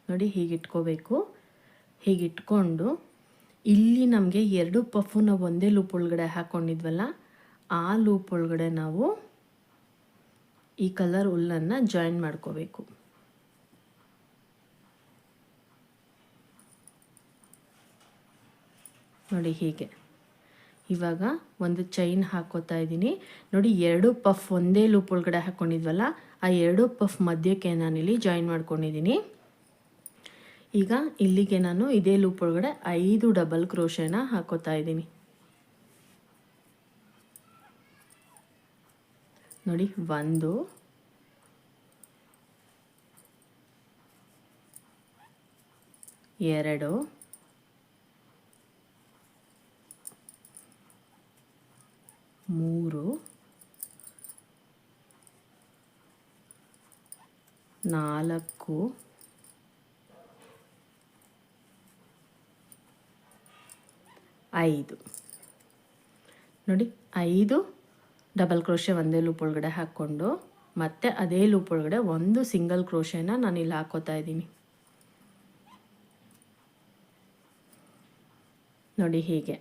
ನೋಡಿ ಹೀಗಿಟ್ಕೋಬೇಕು. ಹೀಗಿಟ್ಕೊಂಡು ಇಲ್ಲಿ ನಮಗೆ 2 ಪಫು ನಾವು ಒಂದೇ ಲೂಪ್ ಒಳಗಡೆ ಹಾಕ್ಕೊಂಡಿದ್ವಲ್ಲ, ಆ ಲೂಪ್ ಒಳಗಡೆ ನಾವು ಈ ಕಲರ್ ಹುಲ್ಲನ್ನು ಜಾಯಿನ್ ಮಾಡ್ಕೋಬೇಕು. ನೋಡಿ ಹೀಗೆ. ಇವಾಗ ಒಂದು ಚೈನ್ ಹಾಕೋತಾ ಇದ್ದೀನಿ. ನೋಡಿ 2 ಪಫ್ ಒಂದೇ ಲೂಪ್ ಒಳಗಡೆ ಹಾಕ್ಕೊಂಡಿದ್ವಲ್ಲ, ಆ 2 ಪಫ್ ಮಧ್ಯಕ್ಕೆ ನಾನಿಲ್ಲಿ ಜಾಯಿನ್ ಮಾಡ್ಕೊಂಡಿದ್ದೀನಿ. ಈಗ ಇಲ್ಲಿಗೆ ನಾನು ಇದೇ ಲೂಪ್ ಒಳಗಡೆ 5 ಡಬಲ್ ಕ್ರೋಶೆನ ಹಾಕೋತಾ ಇದ್ದೀನಿ. ನೋಡಿ 1 2 3 4 5 ನೋಡಿ 5 ಡಬಲ್ ಕ್ರೋಶೆ ಒಂದೇ ಲೂಪ್ ಒಳಗಡೆ ಹಾಕ್ಕೊಂಡು ಮತ್ತೆ ಅದೇ ಲೂಪ್ ಒಳಗಡೆ ಒಂದು ಸಿಂಗಲ್ ಕ್ರೋಶೆನ ನಾನು ಇಲ್ಲಿ ಹಾಕೋತಾ ಇದ್ದೀನಿ. ನೋಡಿ ಹೀಗೆ.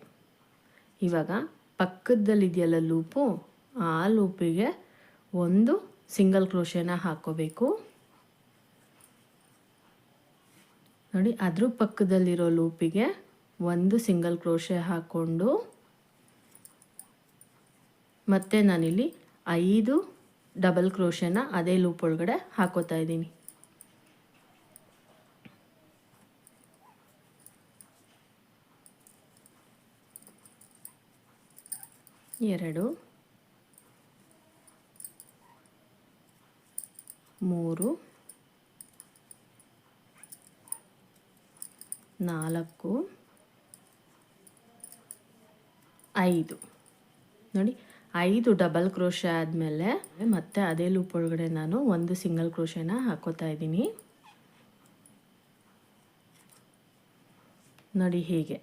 ಇವಾಗ ಪಕ್ಕದಲ್ಲಿದೆಯಲ್ಲ ಲೂಪು, ಆ ಲೂಪಿಗೆ ಒಂದು ಸಿಂಗಲ್ ಕ್ರೋಶೆನ ಹಾಕೋಬೇಕು. ನೋಡಿ ಅದ್ರ ಪಕ್ಕದಲ್ಲಿರೋ ಲೂಪಿಗೆ ಒಂದು ಸಿಂಗಲ್ ಕ್ರೋಶೆ ಹಾಕ್ಕೊಂಡು ಮತ್ತೆ ನಾನಿಲ್ಲಿ 5 ಡಬಲ್ ಕ್ರೋಶೆನ ಅದೇ ಲೂಪ್ ಒಳಗಡೆ ಹಾಕೋತಾ ಇದ್ದೀನಿ. ಎರಡು 3 4 5 ನೋಡಿ 5 ಡಬಲ್ ಕ್ರೋಶೆ ಆದಮೇಲೆ ಮತ್ತೆ ಅದೇ ಲೂಪ್ ಒಳಗಡೆ ನಾನು ಒಂದು ಸಿಂಗಲ್ ಕ್ರೋಶೆನ ಹಾಕೋತಾ ಇದ್ದೀನಿ. ನೋಡಿ ಹೀಗೆ.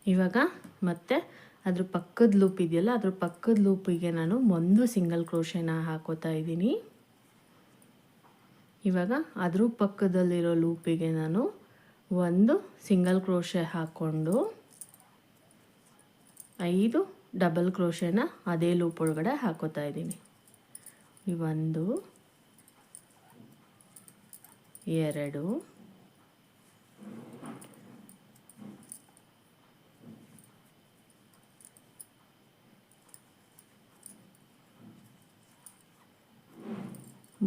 ಇವಾಗ ಮತ್ತೆ ಅದ್ರ ಪಕ್ಕದ ಲೂಪ್ ಇದೆಯಲ್ಲ, ಅದ್ರ ಪಕ್ಕದ ಲೂಪಿಗೆ ನಾನು ಒಂದು ಸಿಂಗಲ್ ಕ್ರೋಶೆನ ಹಾಕೋತಾ ಇದ್ದೀನಿ. ಇವಾಗ ಅದ್ರ ಪಕ್ಕದಲ್ಲಿರೋ ಲೂಪಿಗೆ ನಾನು ಒಂದು ಸಿಂಗಲ್ ಕ್ರೋಶೆ ಹಾಕ್ಕೊಂಡು 5 ಡಬಲ್ ಕ್ರೋಶೆನ ಅದೇ ಲೂಪ್ ಒಳಗಡೆ ಹಾಕೋತಾ ಇದ್ದೀನಿ. 1 2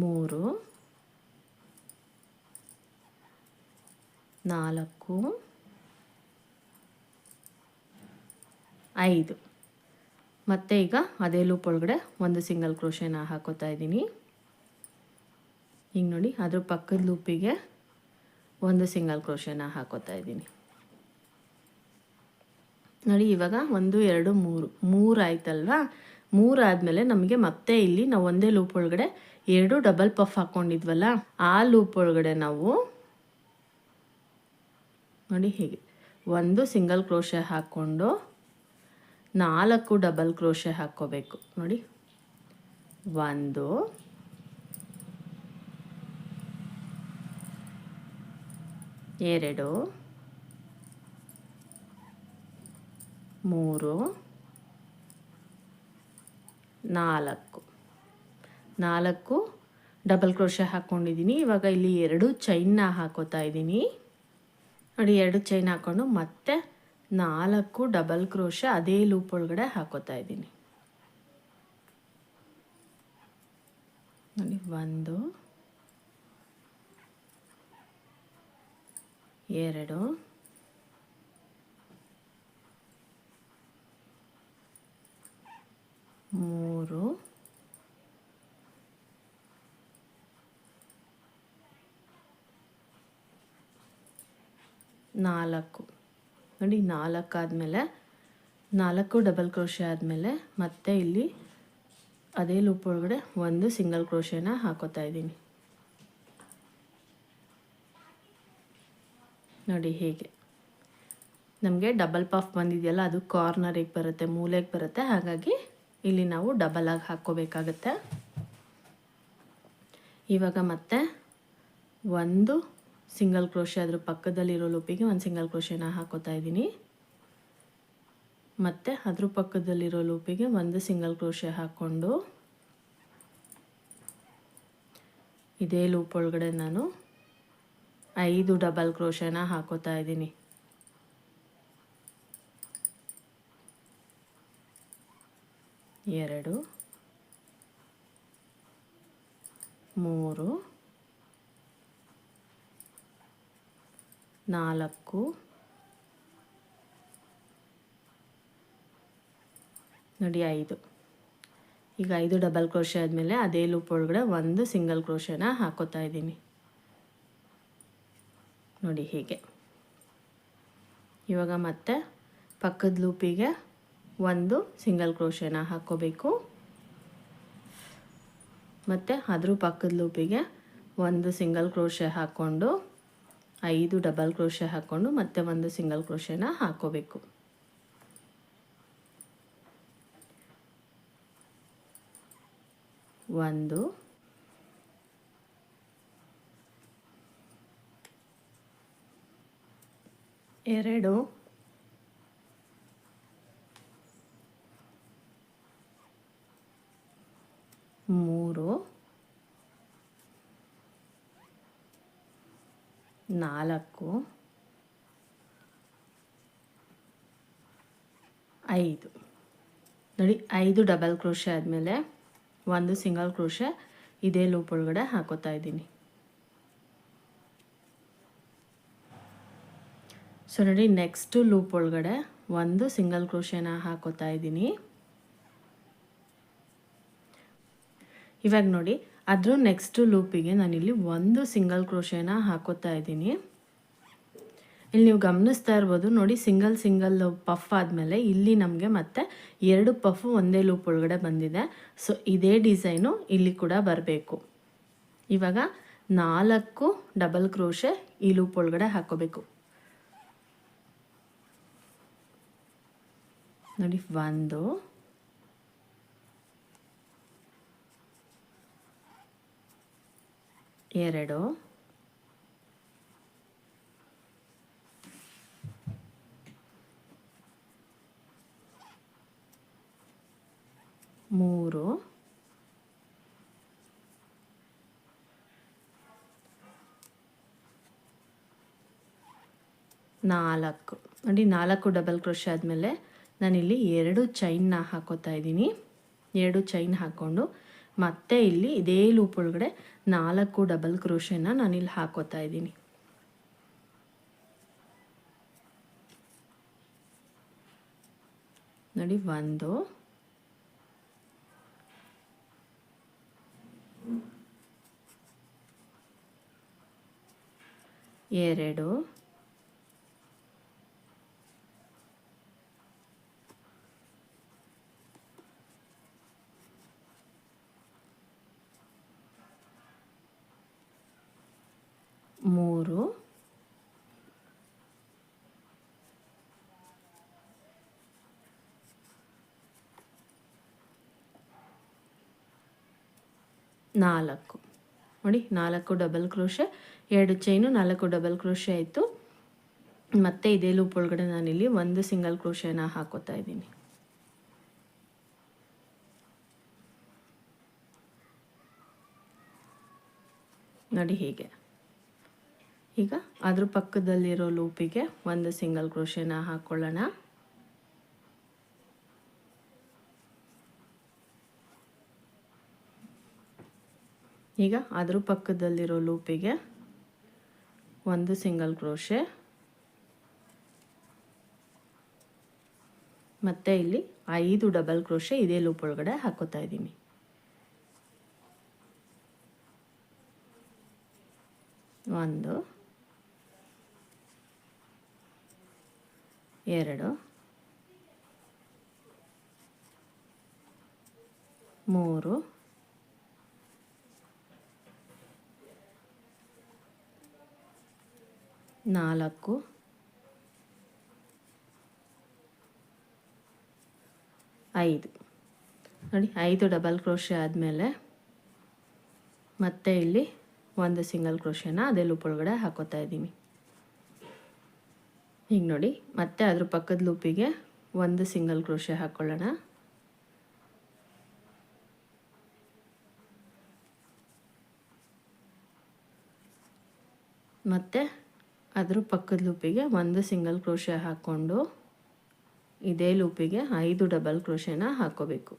3 4 5 ಮತ್ತೆ ಈಗ ಅದೇ ಲೂಪ್ ಒಳಗಡೆ ಒಂದು ಸಿಂಗಲ್ ಕ್ರೋಶೆನ ಹಾಕೋತಾ ಇದ್ದೀನಿ. ಈಗ ನೋಡಿ ಅದ್ರ ಪಕ್ಕದ ಲೂಪಿಗೆ ಒಂದು ಸಿಂಗಲ್ ಕ್ರೋಶೆನ ಹಾಕೋತಾ ಇದ್ದೀನಿ. ನೋಡಿ ಇವಾಗ 1 2 3 ಆಯ್ತಲ್ವಾ. 3 ಆದಮೇಲೆ ನಮಗೆ ಮತ್ತೆ ಇಲ್ಲಿ ನಾವು ಒಂದೇ ಲೂಪ್ ಒಳಗಡೆ 2 ಡಬಲ್ ಪಫ್ ಹಾಕ್ಕೊಂಡಿದ್ವಲ್ಲ, ಆ ಲೂಪ್ ಒಳಗಡೆ ನಾವು ನೋಡಿ ಹೀಗೆ ಒಂದು ಸಿಂಗಲ್ ಕ್ರೋಶೆ ಹಾಕ್ಕೊಂಡು 4 ಡಬಲ್ ಕ್ರೋಶೆ ಹಾಕ್ಕೋಬೇಕು. ನೋಡಿ 1 2 3 4 ಡಬಲ್ ಕ್ರೋಶೆ ಹಾಕ್ಕೊಂಡಿದ್ದೀನಿ. ಇವಾಗ ಇಲ್ಲಿ 2 ಚೈನ್ನ ಹಾಕೋತಾ ಇದ್ದೀನಿ. ನೋಡಿ 2 ಚೈನ್ ಹಾಕ್ಕೊಂಡು ಮತ್ತೆ 4 ಡಬಲ್ ಕ್ರೋಶೆ ಅದೇ ಲೂಪ್ ಒಳಗಡೆ ಹಾಕೋತಾ ಇದ್ದೀನಿ. ನೋಡಿ 1 2 3 4 ನೋಡಿ 4 ಆದಮೇಲೆ 4 ಡಬಲ್ ಕ್ರೋಶೆ ಆದಮೇಲೆ ಮತ್ತೆ ಇಲ್ಲಿ ಅದೇ ಲೂಪ್ ಒಳಗಡೆ ಒಂದು ಸಿಂಗಲ್ ಕ್ರೋಶೆನ ಹಾಕೋತಾ ಇದ್ದೀನಿ. ನೋಡಿ ಹೀಗೆ ನಮಗೆ ಡಬಲ್ ಪಫ್ ಬಂದಿದೆಯಲ್ಲ, ಅದು ಕಾರ್ನರಿಗೆ ಬರುತ್ತೆ, ಮೂಲೆಗೆ ಬರುತ್ತೆ. ಹಾಗಾಗಿ ಇಲ್ಲಿ ನಾವು ಡಬಲ್ ಆಗಿ ಹಾಕ್ಕೋಬೇಕಾಗತ್ತೆ. ಇವಾಗ ಮತ್ತೆ ಒಂದು ಸಿಂಗಲ್ ಕ್ರೋಶೆ ಅದ್ರ ಪಕ್ಕದಲ್ಲಿರೋ ಲೂಪಿಗೆ ಒಂದು ಸಿಂಗಲ್ ಕ್ರೋಶೆನ ಹಾಕೋತಾ ಇದ್ದೀನಿ. ಮತ್ತು ಅದ್ರ ಪಕ್ಕದಲ್ಲಿರೋ ಲೂಪಿಗೆ ಒಂದು ಸಿಂಗಲ್ ಕ್ರೋಶೆ ಹಾಕ್ಕೊಂಡು ಇದೇ ಲೂಪ್ ಒಳಗಡೆ ನಾನು 5 ಡಬಲ್ ಕ್ರೋಶೆನ ಹಾಕೋತಾ ಇದ್ದೀನಿ. ಎರಡು 3 4 ನೋಡಿ 5 ಈಗ 5 ಡಬಲ್ ಕ್ರೋಶೆ ಆದಮೇಲೆ ಅದೇ ಲೂಪ್ ಒಳಗಡೆ ಒಂದು ಸಿಂಗಲ್ ಕ್ರೋಶೆನ ಹಾಕೋತಾ ಇದ್ದೀನಿ ನೋಡಿ ಹೀಗೆ. ಇವಾಗ ಮತ್ತೆ ಪಕ್ಕದ ಲೂಪಿಗೆ ಒಂದು ಸಿಂಗಲ್ ಕ್ರೋಶೆನ ಹಾಕೋಬೇಕು, ಮತ್ತು ಅದ್ರ ಪಕ್ಕದ ಲೂಪಿಗೆ ಒಂದು ಸಿಂಗಲ್ ಕ್ರೋಶೆ ಹಾಕ್ಕೊಂಡು 5 ಡಬಲ್ ಕ್ರೋಶೆ ಹಾಕ್ಕೊಂಡು ಮತ್ತೆ ಒಂದು ಸಿಂಗಲ್ ಕ್ರೋಶೆನ ಹಾಕೋಬೇಕು. ಒಂದು, ಎರಡು, ಮೂರು, ನಾಲ್ಕು, 5 ನೋಡಿ. 5 ಡಬಲ್ ಕ್ರೋಶೆ ಆದಮೇಲೆ ಒಂದು ಸಿಂಗಲ್ ಕ್ರೋಶೆ ಇದೇ ಲೂಪ್ ಒಳಗಡೆ ಹಾಕೋತಾ ಇದ್ದೀನಿ. ಸೊ ನೋಡಿ, ನೆಕ್ಸ್ಟು ಲೂಪ್ ಒಳಗಡೆ ಒಂದು ಸಿಂಗಲ್ ಕ್ರೋಶೆನ ಹಾಕೋತಾ ಇದ್ದೀನಿ. ಇವಾಗ ನೋಡಿ, ಅದ್ರ ನೆಕ್ಸ್ಟು ಲೂಪಿಗೆ ನಾನಿಲ್ಲಿ ಒಂದು ಸಿಂಗಲ್ ಕ್ರೋಶೆನ ಹಾಕೋತಾ ಇದ್ದೀನಿ. ಇಲ್ಲಿ ನೀವು ಗಮನಿಸ್ತಾ ಇರ್ಬೋದು ನೋಡಿ, ಸಿಂಗಲ್ ಪಫ್ ಆದಮೇಲೆ ಇಲ್ಲಿ ನಮಗೆ ಮತ್ತೆ 2 ಪಫು ಒಂದೇ ಲೂಪ್ ಒಳಗಡೆ ಬಂದಿದೆ. ಸೊ ಇದೇ ಡಿಸೈನು ಇಲ್ಲಿ ಕೂಡ ಬರಬೇಕು. ಇವಾಗ 4 ಡಬಲ್ ಕ್ರೋಶೆ ಈ ಲೂಪ್ ಒಳಗಡೆ ಹಾಕೋಬೇಕು ನೋಡಿ. 1, 2, 3, 4 ನೋಡಿ. 4 ಡಬಲ್ ಕ್ರೋಶೆ ಆದಮೇಲೆ ನಾನಿಲ್ಲಿ 2 ಚೈನ್ನ ಹಾಕೋತಾ ಇದ್ದೀನಿ. 2 ಚೈನ್ ಹಾಕ್ಕೊಂಡು ಮತ್ತೆ ಇಲ್ಲಿ ಇದೇ ಲೂಪ್ ಒಳಗಡೆ 4 ಡಬಲ್ ಕ್ರೋಶೆನ ನಾನಿಲ್ಲಿ ಹಾಕೋತಾ ಇದ್ದೀನಿ ನೋಡಿ. 1, 2, 3, 4 ನೋಡಿ. 4 double crochet, 2 chain, 4 double crochet ಆಯಿತು. ಮತ್ತೆ ಇದೇ ಲೂಪ್ ಒಳಗಡೆ ನಾನಿಲ್ಲಿ ಒಂದು ಸಿಂಗಲ್ ಕ್ರೋಶೆನ ಹಾಕೋತಾ ಇದ್ದೀನಿ ನೋಡಿ ಹೀಗೆ. ಈಗ ಅದ್ರ ಪಕ್ಕದಲ್ಲಿರೋ ಲೂಪಿಗೆ ಒಂದು ಸಿಂಗಲ್ ಕ್ರೋಶೆನ ಹಾಕ್ಕೊಳ್ಳೋಣ. ಈಗ ಅದ್ರ ಪಕ್ಕದಲ್ಲಿರೋ ಲೂಪಿಗೆ ಒಂದು ಸಿಂಗಲ್ ಕ್ರೋಶೆ, ಮತ್ತೆ ಇಲ್ಲಿ 5 ಡಬಲ್ ಕ್ರೋಶೆ ಇದೇ ಲೂಪ್ ಒಳಗಡೆ ಹಾಕೋತಾ ಇದ್ದೀನಿ. 1, 2, 3, 4, 5 ನೋಡಿ. 5 ಡಬಲ್ ಕ್ರೋಶೆ ಆದಮೇಲೆ ಮತ್ತೆ ಇಲ್ಲಿ ಒಂದು ಸಿಂಗಲ್ ಕ್ರೋಶೆನ ಅದೇ ಲೂಪ್ ಒಳಗಡೆ ಹಾಕೋತಾ ಇದ್ದೀನಿ. ಈಗ ನೋಡಿ, ಮತ್ತೆ ಅದ್ರ ಪಕ್ಕದ ಲೂಪಿಗೆ ಒಂದು ಸಿಂಗಲ್ ಕ್ರೋಶೆ ಹಾಕ್ಕೊಳ್ಳೋಣ. ಮತ್ತು ಅದ್ರ ಪಕ್ಕದ ಲೂಪಿಗೆ ಒಂದು ಸಿಂಗಲ್ ಕ್ರೋಶೆ ಹಾಕ್ಕೊಂಡು ಇದೇ ಲೂಪಿಗೆ 5 ಡಬಲ್ ಕ್ರೋಶೆನ ಹಾಕೋಬೇಕು.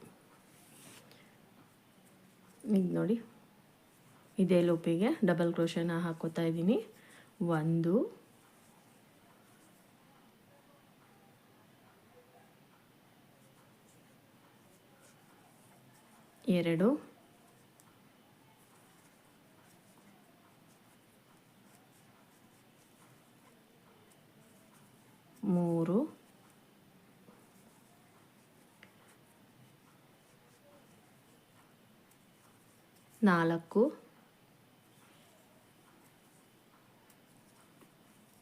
ಈಗ ನೋಡಿ, ಇದೇ ಲೂಪಿಗೆ ಡಬಲ್ ಕ್ರೋಶೆನ ಹಾಕೋತಾ ಇದ್ದೀನಿ. 1, 2, 2 3 4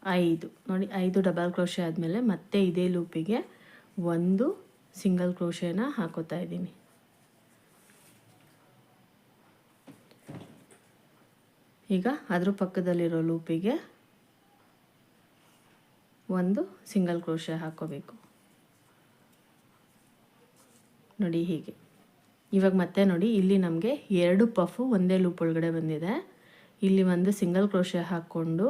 5 ನೋಡಿ 5 ಡಬಲ್ ಕ್ರೋಶೆ ಆದಮೇಲೆ ಮತ್ತೆ ಇದೇ ಲೂಪಿಗೆ ಒಂದು ಸಿಂಗಲ್ ಕ್ರೋಶೆನ ಹಾಕೋತಾ ಇದ್ದೀನಿ. ಈಗ ಅದ್ರ ಪಕ್ಕದಲ್ಲಿರೋ ಲೂಪಿಗೆ ಒಂದು ಸಿಂಗಲ್ ಕ್ರೋಶೆ ಹಾಕೋಬೇಕು ನೋಡಿ ಹೀಗೆ. ಇವಾಗ ಮತ್ತೆ ನೋಡಿ ಇಲ್ಲಿ ನಮಗೆ 2 ಪಫು ಒಂದೇ ಲೂಪ್ ಒಳಗಡೆ ಬಂದಿದೆ. ಇಲ್ಲಿ ಒಂದು ಸಿಂಗಲ್ ಕ್ರೋಶೆ ಹಾಕ್ಕೊಂಡು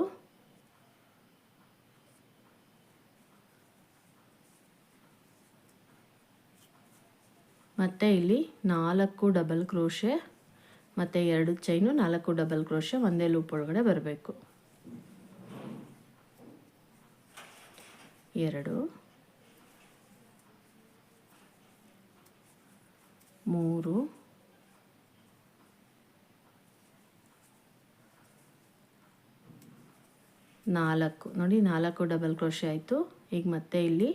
ಮತ್ತೆ ಇಲ್ಲಿ 4 ಡಬಲ್ ಕ್ರೋಶೆ ಮತ್ತು 2 ಚೈನು 4 ಡಬಲ್ ಕ್ರೋಶೆ ಒಂದೇ ಲೂಪ್ ಒಳಗಡೆ ಬರಬೇಕು. 2 3 4 ನೋಡಿ 4 ಡಬಲ್ ಕ್ರೋಶೆ ಆಯಿತು. ಈಗ ಮತ್ತೆ ಇಲ್ಲಿ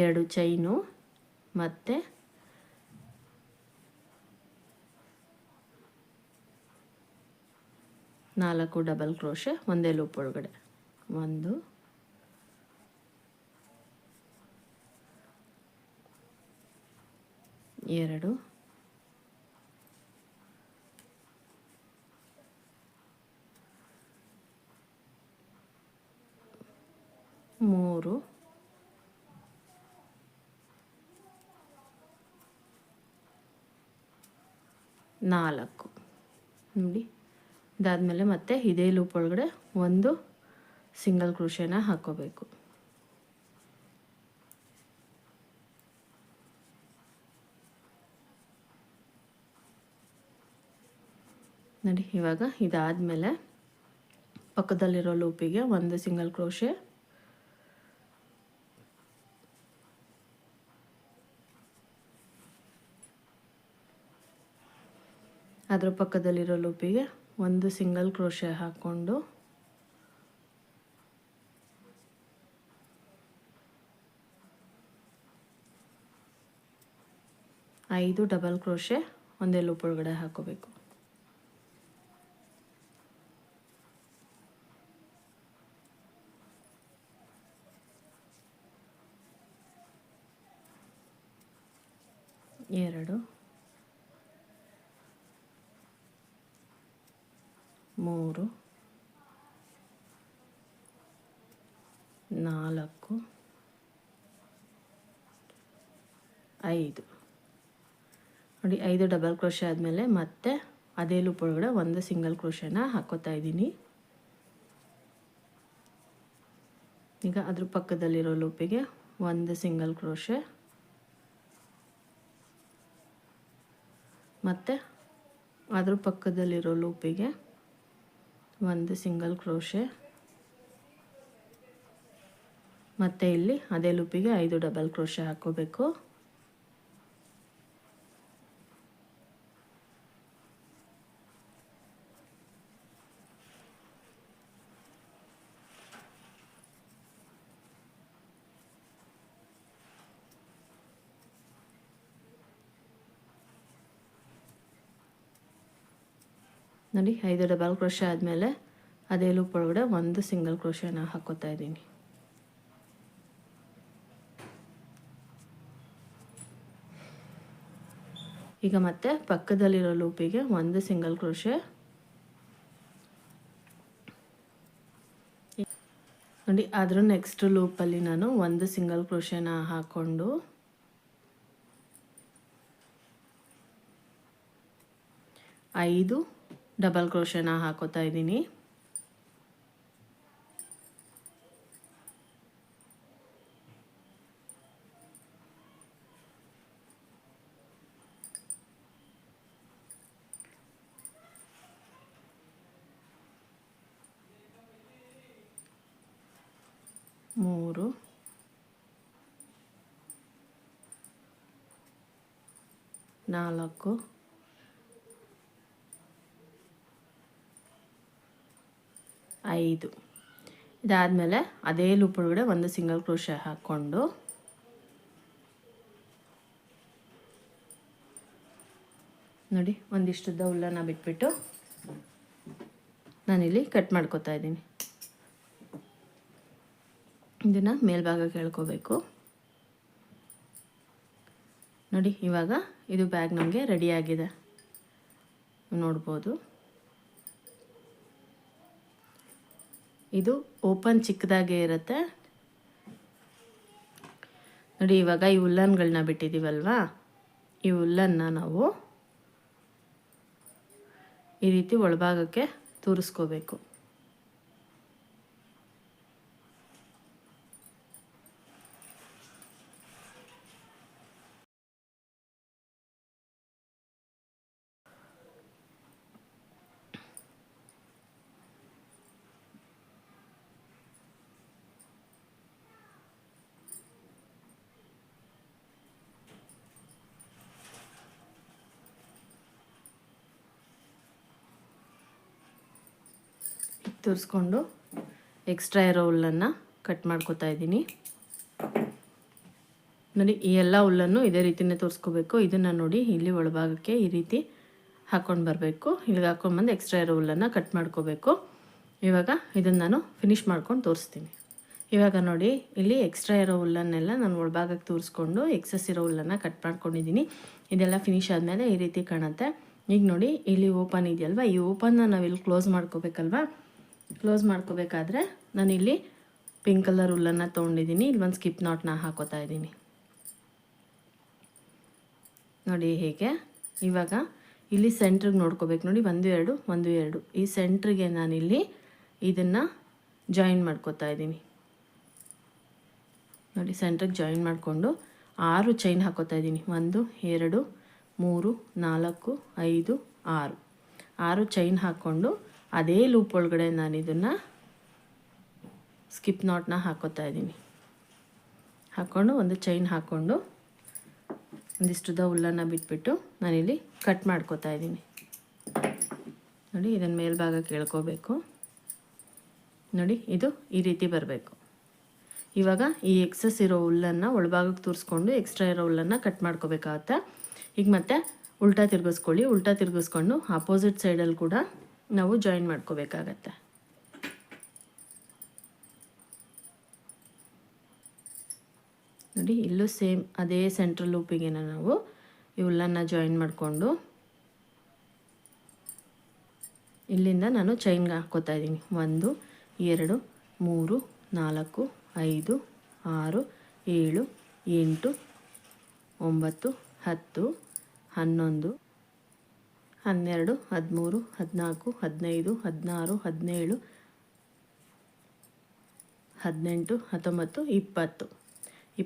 2 ಚೈನು ಮತ್ತು 4 ಡಬಲ್ ಕ್ರೋಶೆ ಒಂದೇ ಲೂಪ್ ಒಳಗಡೆ 1 2 3 4 ನೋಡಿ. ಇದಾದಮೇಲೆ ಮತ್ತೆ ಇದೇ ಲೂಪ್ ಒಳಗಡೆ ಒಂದು ಸಿಂಗಲ್ ಕ್ರೋಶೆನ ಹಾಕೋಬೇಕು. ನೋಡಿ ಇವಾಗ ಇದಾದಮೇಲೆ ಪಕ್ಕದಲ್ಲಿರೋ ಲೂಪಿಗೆ ಒಂದು ಸಿಂಗಲ್ ಕ್ರೋಶೆ, ಅದರ ಪಕ್ಕದಲ್ಲಿರೋ ಲೂಪಿಗೆ ಒಂದು ಸಿಂಗಲ್ ಕ್ರೋಶೆ ಹಾಕ್ಕೊಂಡು ಐದು ಡಬಲ್ ಕ್ರೋಶೆ ಒಂದೇ ಲೂಪ್ ಒಳಗಡೆ ಹಾಕೋಬೇಕು. ಎರಡು, ಮೂರು, ನಾಲ್ಕು, ಐದು. ನೋಡಿ, 5 ಡಬಲ್ ಕ್ರೋಶೆ ಆದಮೇಲೆ ಮತ್ತೆ ಅದೇ ಲೂಪ್ ಒಳಗಡೆ ಒಂದು ಸಿಂಗಲ್ ಕ್ರೋಶೆನ ಹಾಕೋತಾ ಇದ್ದೀನಿ. ಈಗ ಅದ್ರ ಪಕ್ಕದಲ್ಲಿರೋ ಲೂಪಿಗೆ ಒಂದು ಸಿಂಗಲ್ ಕ್ರೋಶೆ ಮತ್ತು ಅದ್ರ ಪಕ್ಕದಲ್ಲಿರೋ ಲೂಪಿಗೆ ಒಂದು ಸಿಂಗಲ್ ಕ್ರೋಶೆ ಮತ್ತು ಇಲ್ಲಿ ಅದೇ ಲೂಪಿಗೆ 5 ಡಬಲ್ ಕ್ರೋಶೆ ಹಾಕೋಬೇಕು. ನೋಡಿ, 5 ಡಬಲ್ ಕ್ರೋಶೆ ಆದಮೇಲೆ ಅದೇ ಲೂಪ್ ಒಳಗಡೆ ಒಂದು ಸಿಂಗಲ್ ಕ್ರೋಶೆನ ಹಾಕೋತಾ ಇದ್ದೀನಿ. ಈಗ ಮತ್ತೆ ಪಕ್ಕದಲ್ಲಿರೋ ಲೂಪಿಗೆ ಒಂದು ಸಿಂಗಲ್ ಕ್ರೋಶೆ, ನೋಡಿ ಅದ್ರ ನೆಕ್ಸ್ಟ್ ಲೂಪಲ್ಲಿ ನಾನು ಒಂದು ಸಿಂಗಲ್ ಕ್ರೋಶೆನ ಹಾಕ್ಕೊಂಡು 5 ಡಬಲ್ ಕ್ರೋಶೆನ ಹಾಕೋತಾ ಇದ್ದೀನಿ. ಮೂರು, 4 5 ಇದಾದಮೇಲೆ ಅದೇ ಲೂಪ್ ಒಳಗಡೆ ಒಂದು ಸಿಂಗಲ್ ಕ್ರೋಶೆ ಹಾಕ್ಕೊಂಡು ನೋಡಿ ಒಂದಿಷ್ಟುದ್ದ ಹುಲ್ಲನ್ನು ಬಿಟ್ಬಿಟ್ಟು ನಾನಿಲ್ಲಿ ಕಟ್ ಮಾಡ್ಕೊತಾ ಇದ್ದೀನಿ. ಇದನ್ನು ಮೇಲ್ಭಾಗಕ್ಕೆ ಎಳ್ಕೋಬೇಕು. ನೋಡಿ ಇವಾಗ ಇದು ಬ್ಯಾಗ್ ನಮಗೆ ರೆಡಿಯಾಗಿದೆ ನೋಡ್ಬೋದು. ಇದು ಓಪನ್ ಚಿಕ್ಕದಾಗೇ ಇರುತ್ತೆ ನೋಡಿ. ಇವಾಗ ಈ ಉಲ್ಲನ್ಗಳನ್ನ ಬಿಟ್ಟಿದ್ದೀವಲ್ವಾ, ಈ ಉಲ್ಲನ್ನ ನಾವು ಈ ರೀತಿ ಒಳಭಾಗಕ್ಕೆ ತೂರಿಸ್ಕೋಬೇಕು. ತೂರಿಸ್ಕೊಂಡು ಎಕ್ಸ್ಟ್ರಾ ಇರೋ ಹುಲ್ಲನ್ನು ಕಟ್ ಮಾಡ್ಕೊತಾ ಇದ್ದೀನಿ ನೋಡಿ. ಈ ಎಲ್ಲ ಹುಲ್ಲನ್ನು ಇದೇ ರೀತಿಯೇ ತೋರಿಸ್ಕೋಬೇಕು. ಇದನ್ನು ನೋಡಿ ಇಲ್ಲಿ ಒಳಭಾಗಕ್ಕೆ ಈ ರೀತಿ ಹಾಕ್ಕೊಂಡು ಬರಬೇಕು. ಇಲ್ಲಿಗೆ ಹಾಕ್ಕೊಂಡು ಬಂದು ಎಕ್ಸ್ಟ್ರಾ ಇರೋ ಹುಲ್ಲನ್ನು ಕಟ್ ಮಾಡ್ಕೋಬೇಕು. ಇವಾಗ ಇದನ್ನು ನಾನು ಫಿನಿಷ್ ಮಾಡ್ಕೊಂಡು ತೋರಿಸ್ತೀನಿ. ಇವಾಗ ನೋಡಿ ಇಲ್ಲಿ ಎಕ್ಸ್ಟ್ರಾ ಇರೋ ಹುಲ್ಲನ್ನೆಲ್ಲ ನಾನು ಒಳಭಾಗಕ್ಕೆ ತೋರಿಸ್ಕೊಂಡು ಎಕ್ಸಸ್ ಇರೋ ಹುಲ್ಲನ್ನು ಕಟ್ ಮಾಡ್ಕೊಂಡಿದ್ದೀನಿ. ಇದೆಲ್ಲ ಫಿನಿಶ್ ಆದಮೇಲೆ ಈ ರೀತಿ ಕಾಣುತ್ತೆ. ಈಗ ನೋಡಿ ಇಲ್ಲಿ ಓಪನ್ ಇದೆಯಲ್ವ, ಈ ಓಪನ್ನ ನಾವಿಲ್ಲಿ ಕ್ಲೋಸ್ ಮಾಡ್ಕೋಬೇಕಲ್ವ. ಕ್ಲೋಸ್ ಮಾಡ್ಕೋಬೇಕಾದ್ರೆ ನಾನಿಲ್ಲಿ ಪಿಂಕ್ ಕಲರ್ ಹುಲ್ಲನ್ನು ತೊಗೊಂಡಿದ್ದೀನಿ. ಇಲ್ಲಿ ಒಂದು ಸ್ಕಿಪ್ ನಾಟ್ನ ಹಾಕೋತಾ ಇದ್ದೀನಿ ನೋಡಿ ಹೇಗೆ. ಇವಾಗ ಇಲ್ಲಿ ಸೆಂಟ್ರಿಗೆ ನೋಡ್ಕೋಬೇಕು ನೋಡಿ, 1 2 1 2 ಈ ಸೆಂಟ್ರಿಗೆ ನಾನಿಲ್ಲಿ ಇದನ್ನು ಜಾಯಿನ್ ಮಾಡ್ಕೋತಾ ಇದ್ದೀನಿ ನೋಡಿ. ಸೆಂಟ್ರಿಗೆ ಜಾಯಿನ್ ಮಾಡಿಕೊಂಡು 6 ಚೈನ್ ಹಾಕೋತಾ ಇದ್ದೀನಿ. 1 2 3 4 5 6 ಚೈನ್ ಹಾಕ್ಕೊಂಡು ಅದೇ ಲೂಪ್ ಒಳಗಡೆ ನಾನು ಇದನ್ನು ಸ್ಕಿಪ್ ನಾಟ್ನ ಹಾಕೋತಾ ಇದ್ದೀನಿ. ಹಾಕ್ಕೊಂಡು ಒಂದು ಚೈನ್ ಹಾಕ್ಕೊಂಡು ಒಂದಿಷ್ಟುದ ಹುಲ್ಲನ್ನು ಬಿಟ್ಬಿಟ್ಟು ನಾನಿಲ್ಲಿ ಕಟ್ ಮಾಡ್ಕೋತಾ ಇದ್ದೀನಿ ನೋಡಿ. ಇದನ್ನು ಮೇಲ್ಭಾಗಕ್ಕೆ ಎಳ್ಕೋಬೇಕು ನೋಡಿ. ಇದು ಈ ರೀತಿ ಬರಬೇಕು. ಇವಾಗ ಈ ಎಕ್ಸಸ್ ಇರೋ ಹುಲ್ಲನ್ನು ಒಳಭಾಗಕ್ಕೆ ತೂರಿಸ್ಕೊಂಡು ಎಕ್ಸ್ಟ್ರಾ ಇರೋ ಹುಲ್ಲನ್ನು ಕಟ್ ಮಾಡ್ಕೋಬೇಕಾಗತ್ತೆ. ಈಗ ಮತ್ತೆ ಉಲ್ಟಾ ತಿರ್ಗಿಸ್ಕೊಳ್ಳಿ. ಉಲ್ಟಾ ತಿರ್ಗಿಸ್ಕೊಂಡು ಆಪೋಸಿಟ್ ಸೈಡಲ್ಲಿ ಕೂಡ ನಾವು ಜಾಯಿನ್ ಮಾಡ್ಕೋಬೇಕಾಗತ್ತೆ ನೋಡಿ. ಇಲ್ಲೂ ಸೇಮ್ ಅದೇ ಸೆಂಟ್ರಲ್ ಲೂಪಿಗೆ ನಾವು ಈ ಹುಲ್ಲನ್ನು ಜಾಯಿನ್ ಮಾಡಿಕೊಂಡು ಇಲ್ಲಿಂದ ನಾನು ಚೈನ್ಗೆ ಹಾಕ್ಕೋತಾ ಇದ್ದೀನಿ. 1 2 3 4 5 6 7 8 9 10 11 12 13 14 15 16 17 18 19 20 21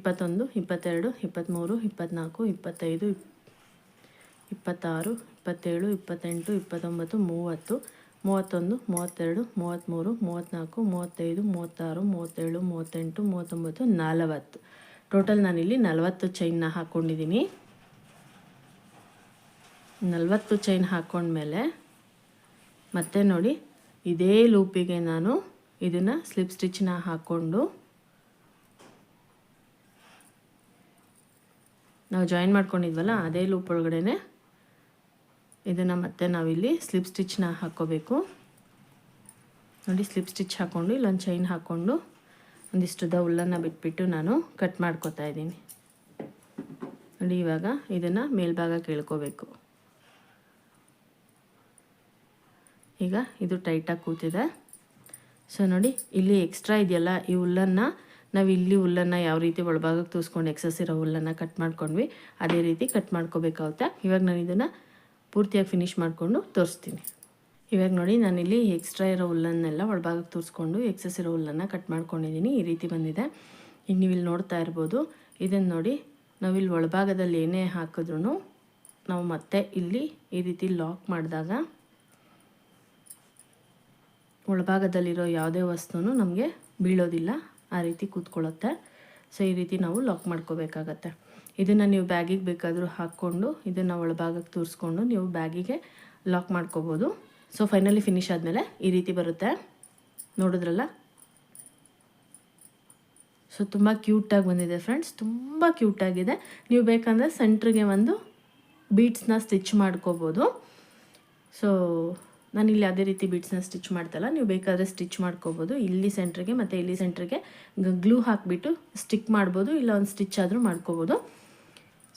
22 23 24 25 26 27 28 29 30 31 32 33 34 35 36 37 38 39 40 ಟೋಟಲ್ ನಾನಿಲ್ಲಿ 40 ಚೈನ್ನ ಹಾಕ್ಕೊಂಡಿದ್ದೀನಿ. 40 ಚೈನ್ ಹಾಕ್ಕೊಂಡ್ಮೇಲೆ ಮತ್ತೆ ನೋಡಿ ಇದೇ ಲೂಪಿಗೆ ನಾನು ಇದನ್ನು ಸ್ಲಿಪ್ ಸ್ಟಿಚ್ನ ಹಾಕ್ಕೊಂಡು ನಾವು ಜಾಯಿನ್ ಮಾಡ್ಕೊಂಡಿದ್ವಲ್ಲ ಅದೇ ಲೂಪ್ ಒಳಗಡೆ ಇದನ್ನು ಮತ್ತೆ ನಾವಿಲ್ಲಿ ಸ್ಲಿಪ್ ಸ್ಟಿಚ್ನ ಹಾಕ್ಕೋಬೇಕು ನೋಡಿ. ಸ್ಲಿಪ್ ಸ್ಟಿಚ್ ಹಾಕ್ಕೊಂಡು ಇಲ್ಲೊಂದು ಚೈನ್ ಹಾಕ್ಕೊಂಡು ಒಂದಿಷ್ಟುದ ಹುಲ್ಲನ್ನು ಬಿಟ್ಬಿಟ್ಟು ನಾನು ಕಟ್ ಮಾಡ್ಕೋತಾ ಇದ್ದೀನಿ ನೋಡಿ. ಇವಾಗ ಇದನ್ನು ಮೇಲ್ಭಾಗಕ್ಕೆ ಎಳ್ಕೋಬೇಕು. ಈಗ ಇದು ಟೈಟಾಗಿ ಕೂತಿದೆ. ಸೊ ನೋಡಿ ಇಲ್ಲಿ ಎಕ್ಸ್ಟ್ರಾ ಇದೆಯಲ್ಲ ಈ ಹುಲ್ಲನ್ನು ನಾವು ಇಲ್ಲಿ ಹುಲ್ಲನ್ನು ಯಾವ ರೀತಿ ಒಳಭಾಗಕ್ಕೆ ತೂಸ್ಕೊಂಡು ಎಕ್ಸಸ್ ಇರೋ ಹುಲ್ಲನ್ನು ಕಟ್ ಮಾಡ್ಕೊಂಡ್ವಿ ಅದೇ ರೀತಿ ಕಟ್ ಮಾಡ್ಕೋಬೇಕಾಗುತ್ತೆ. ಇವಾಗ ನಾನು ಇದನ್ನು ಪೂರ್ತಿಯಾಗಿ ಫಿನಿಷ್ ಮಾಡಿಕೊಂಡು ತೋರಿಸ್ತೀನಿ. ಇವಾಗ ನೋಡಿ ನಾನಿಲ್ಲಿ ಎಕ್ಸ್ಟ್ರಾ ಇರೋ ಹುಲ್ಲನ್ನೆಲ್ಲ ಒಳಭಾಗಕ್ಕೆ ತೂರಿಸ್ಕೊಂಡು ಎಕ್ಸಸ್ ಇರೋ ಹುಲ್ಲನ್ನು ಕಟ್ ಮಾಡ್ಕೊಂಡಿದ್ದೀನಿ. ಈ ರೀತಿ ಬಂದಿದೆ. ಈಗ ನೀವು ಇಲ್ಲಿ ನೋಡ್ತಾ ಇರ್ಬೋದು. ಇದನ್ನು ನೋಡಿ ನಾವಿಲ್ಲಿ ಒಳಭಾಗದಲ್ಲಿ ಏನೇ ಹಾಕಿದ್ರೂ ನಾವು ಮತ್ತೆ ಇಲ್ಲಿ ಈ ರೀತಿ ಲಾಕ್ ಮಾಡಿದಾಗ ಒಳಭಾಗದಲ್ಲಿರೋ ಯಾವುದೇ ವಸ್ತುನೂ ನಮಗೆ ಬೀಳೋದಿಲ್ಲ, ಆ ರೀತಿ ಕೂತ್ಕೊಳ್ಳುತ್ತೆ. ಸೊ ಈ ರೀತಿ ನಾವು ಲಾಕ್ ಮಾಡ್ಕೋಬೇಕಾಗತ್ತೆ. ಇದನ್ನು ನೀವು ಬ್ಯಾಗಿಗೆ ಬೇಕಾದರೂ ಹಾಕ್ಕೊಂಡು ಇದನ್ನು ಒಳಭಾಗಕ್ಕೆ ತೂರಿಸ್ಕೊಂಡು ನೀವು ಬ್ಯಾಗಿಗೆ ಲಾಕ್ ಮಾಡ್ಕೋಬೋದು. ಸೊ ಫೈನಲಿ ಫಿನಿಶ್ ಆದಮೇಲೆ ಈ ರೀತಿ ಬರುತ್ತೆ, ನೋಡಿದ್ರಲ್ಲ. ಸೊ ತುಂಬ ಕ್ಯೂಟಾಗಿ ಬಂದಿದೆ ಫ್ರೆಂಡ್ಸ್, ತುಂಬ ಕ್ಯೂಟಾಗಿದೆ. ನೀವು ಬೇಕಂದರೆ ಸೆಂಟ್ರಿಗೆ ಒಂದು ಬೀಡ್ಸ್ನ ಸ್ಟಿಚ್ ಮಾಡ್ಕೋಬೋದು. ಸೊ ನಾನಿಲ್ಲಿ ಯಾವುದೇ ರೀತಿ ಬೀಡ್ಸ್ನ ಸ್ಟಿಚ್ ಮಾಡ್ತಲ್ಲ, ನೀವು ಬೇಕಾದರೆ ಸ್ಟಿಚ್ ಮಾಡ್ಕೋಬೋದು. ಇಲ್ಲಿ ಸೆಂಟ್ರಿಗೆ ಮತ್ತು ಇಲ್ಲಿ ಸೆಂಟ್ರಿಗೆ ಗ್ಲೂ ಹಾಕಿಬಿಟ್ಟು ಸ್ಟಿಕ್ ಮಾಡ್ಬೋದು, ಇಲ್ಲ ಒಂದು ಸ್ಟಿಚ್ ಆದರೂ ಮಾಡ್ಕೋಬೋದು.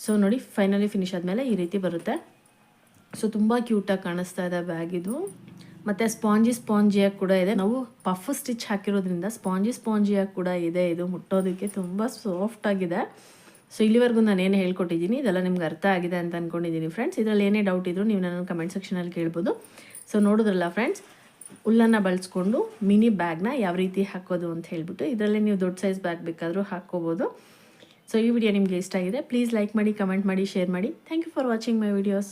ಸೊ ನೋಡಿ ಫೈನಲಿ ಫಿನಿಶ್ ಆದಮೇಲೆ ಈ ರೀತಿ ಬರುತ್ತೆ. ಸೊ ತುಂಬ ಕ್ಯೂಟಾಗಿ ಕಾಣಿಸ್ತಾ ಇದೆ ಬ್ಯಾಗ್ ಇದು. ಮತ್ತು ಸ್ಪಾಂಜಿಯಾಗಿ ಕೂಡ ಇದೆ. ನಾವು ಪಫ್ ಸ್ಟಿಚ್ ಹಾಕಿರೋದ್ರಿಂದ ಸ್ಪಾಂಜಿಯಾಗಿ ಕೂಡ ಇದೆ. ಇದು ಮುಟ್ಟೋದಕ್ಕೆ ತುಂಬ ಸಾಫ್ಟಾಗಿದೆ. ಸೊ ಇಲ್ಲಿವರೆಗೂ ನಾನು ಏನು ಹೇಳ್ಕೊಟ್ಟಿದ್ದೀನಿ ಇದೆಲ್ಲ ನಿಮ್ಗೆ ಅರ್ಥ ಆಗಿದೆ ಅಂತ ಅಂದ್ಕೊಂಡಿದ್ದೀನಿ ಫ್ರೆಂಡ್ಸ್. ಇದರಲ್ಲಿ ಏನೇ ಡೌಟ್ ಇದ್ದರೂ ನೀವು ನನ್ನ ಕಮೆಂಟ್ ಸೆಕ್ಷನಲ್ಲಿ ಕೇಳ್ಬೋದು. ಸೊ ನೋಡಿದ್ರಲ್ಲ ಫ್ರೆಂಡ್ಸ್, ಉಲ್ಲನ್ನು ಬಳಸ್ಕೊಂಡು ಮಿನಿ ಬ್ಯಾಗ್ನ ಯಾವ ರೀತಿ ಹಾಕೋದು ಅಂತ ಹೇಳ್ಬಿಟ್ಟು. ಇದರಲ್ಲಿ ನೀವು ದೊಡ್ಡ ಸೈಜ್ ಬ್ಯಾಗ್ ಬೇಕಾದರೂ ಹಾಕ್ಕೋಬೋದು. ಸೊ ಈ ವಿಡಿಯೋ ನಿಮಗೆ ಇಷ್ಟ ಆಗಿದೆ, ಪ್ಲೀಸ್ ಲೈಕ್ ಮಾಡಿ, ಕಮೆಂಟ್ ಮಾಡಿ, ಶೇರ್ ಮಾಡಿ. Thank you for watching my videos.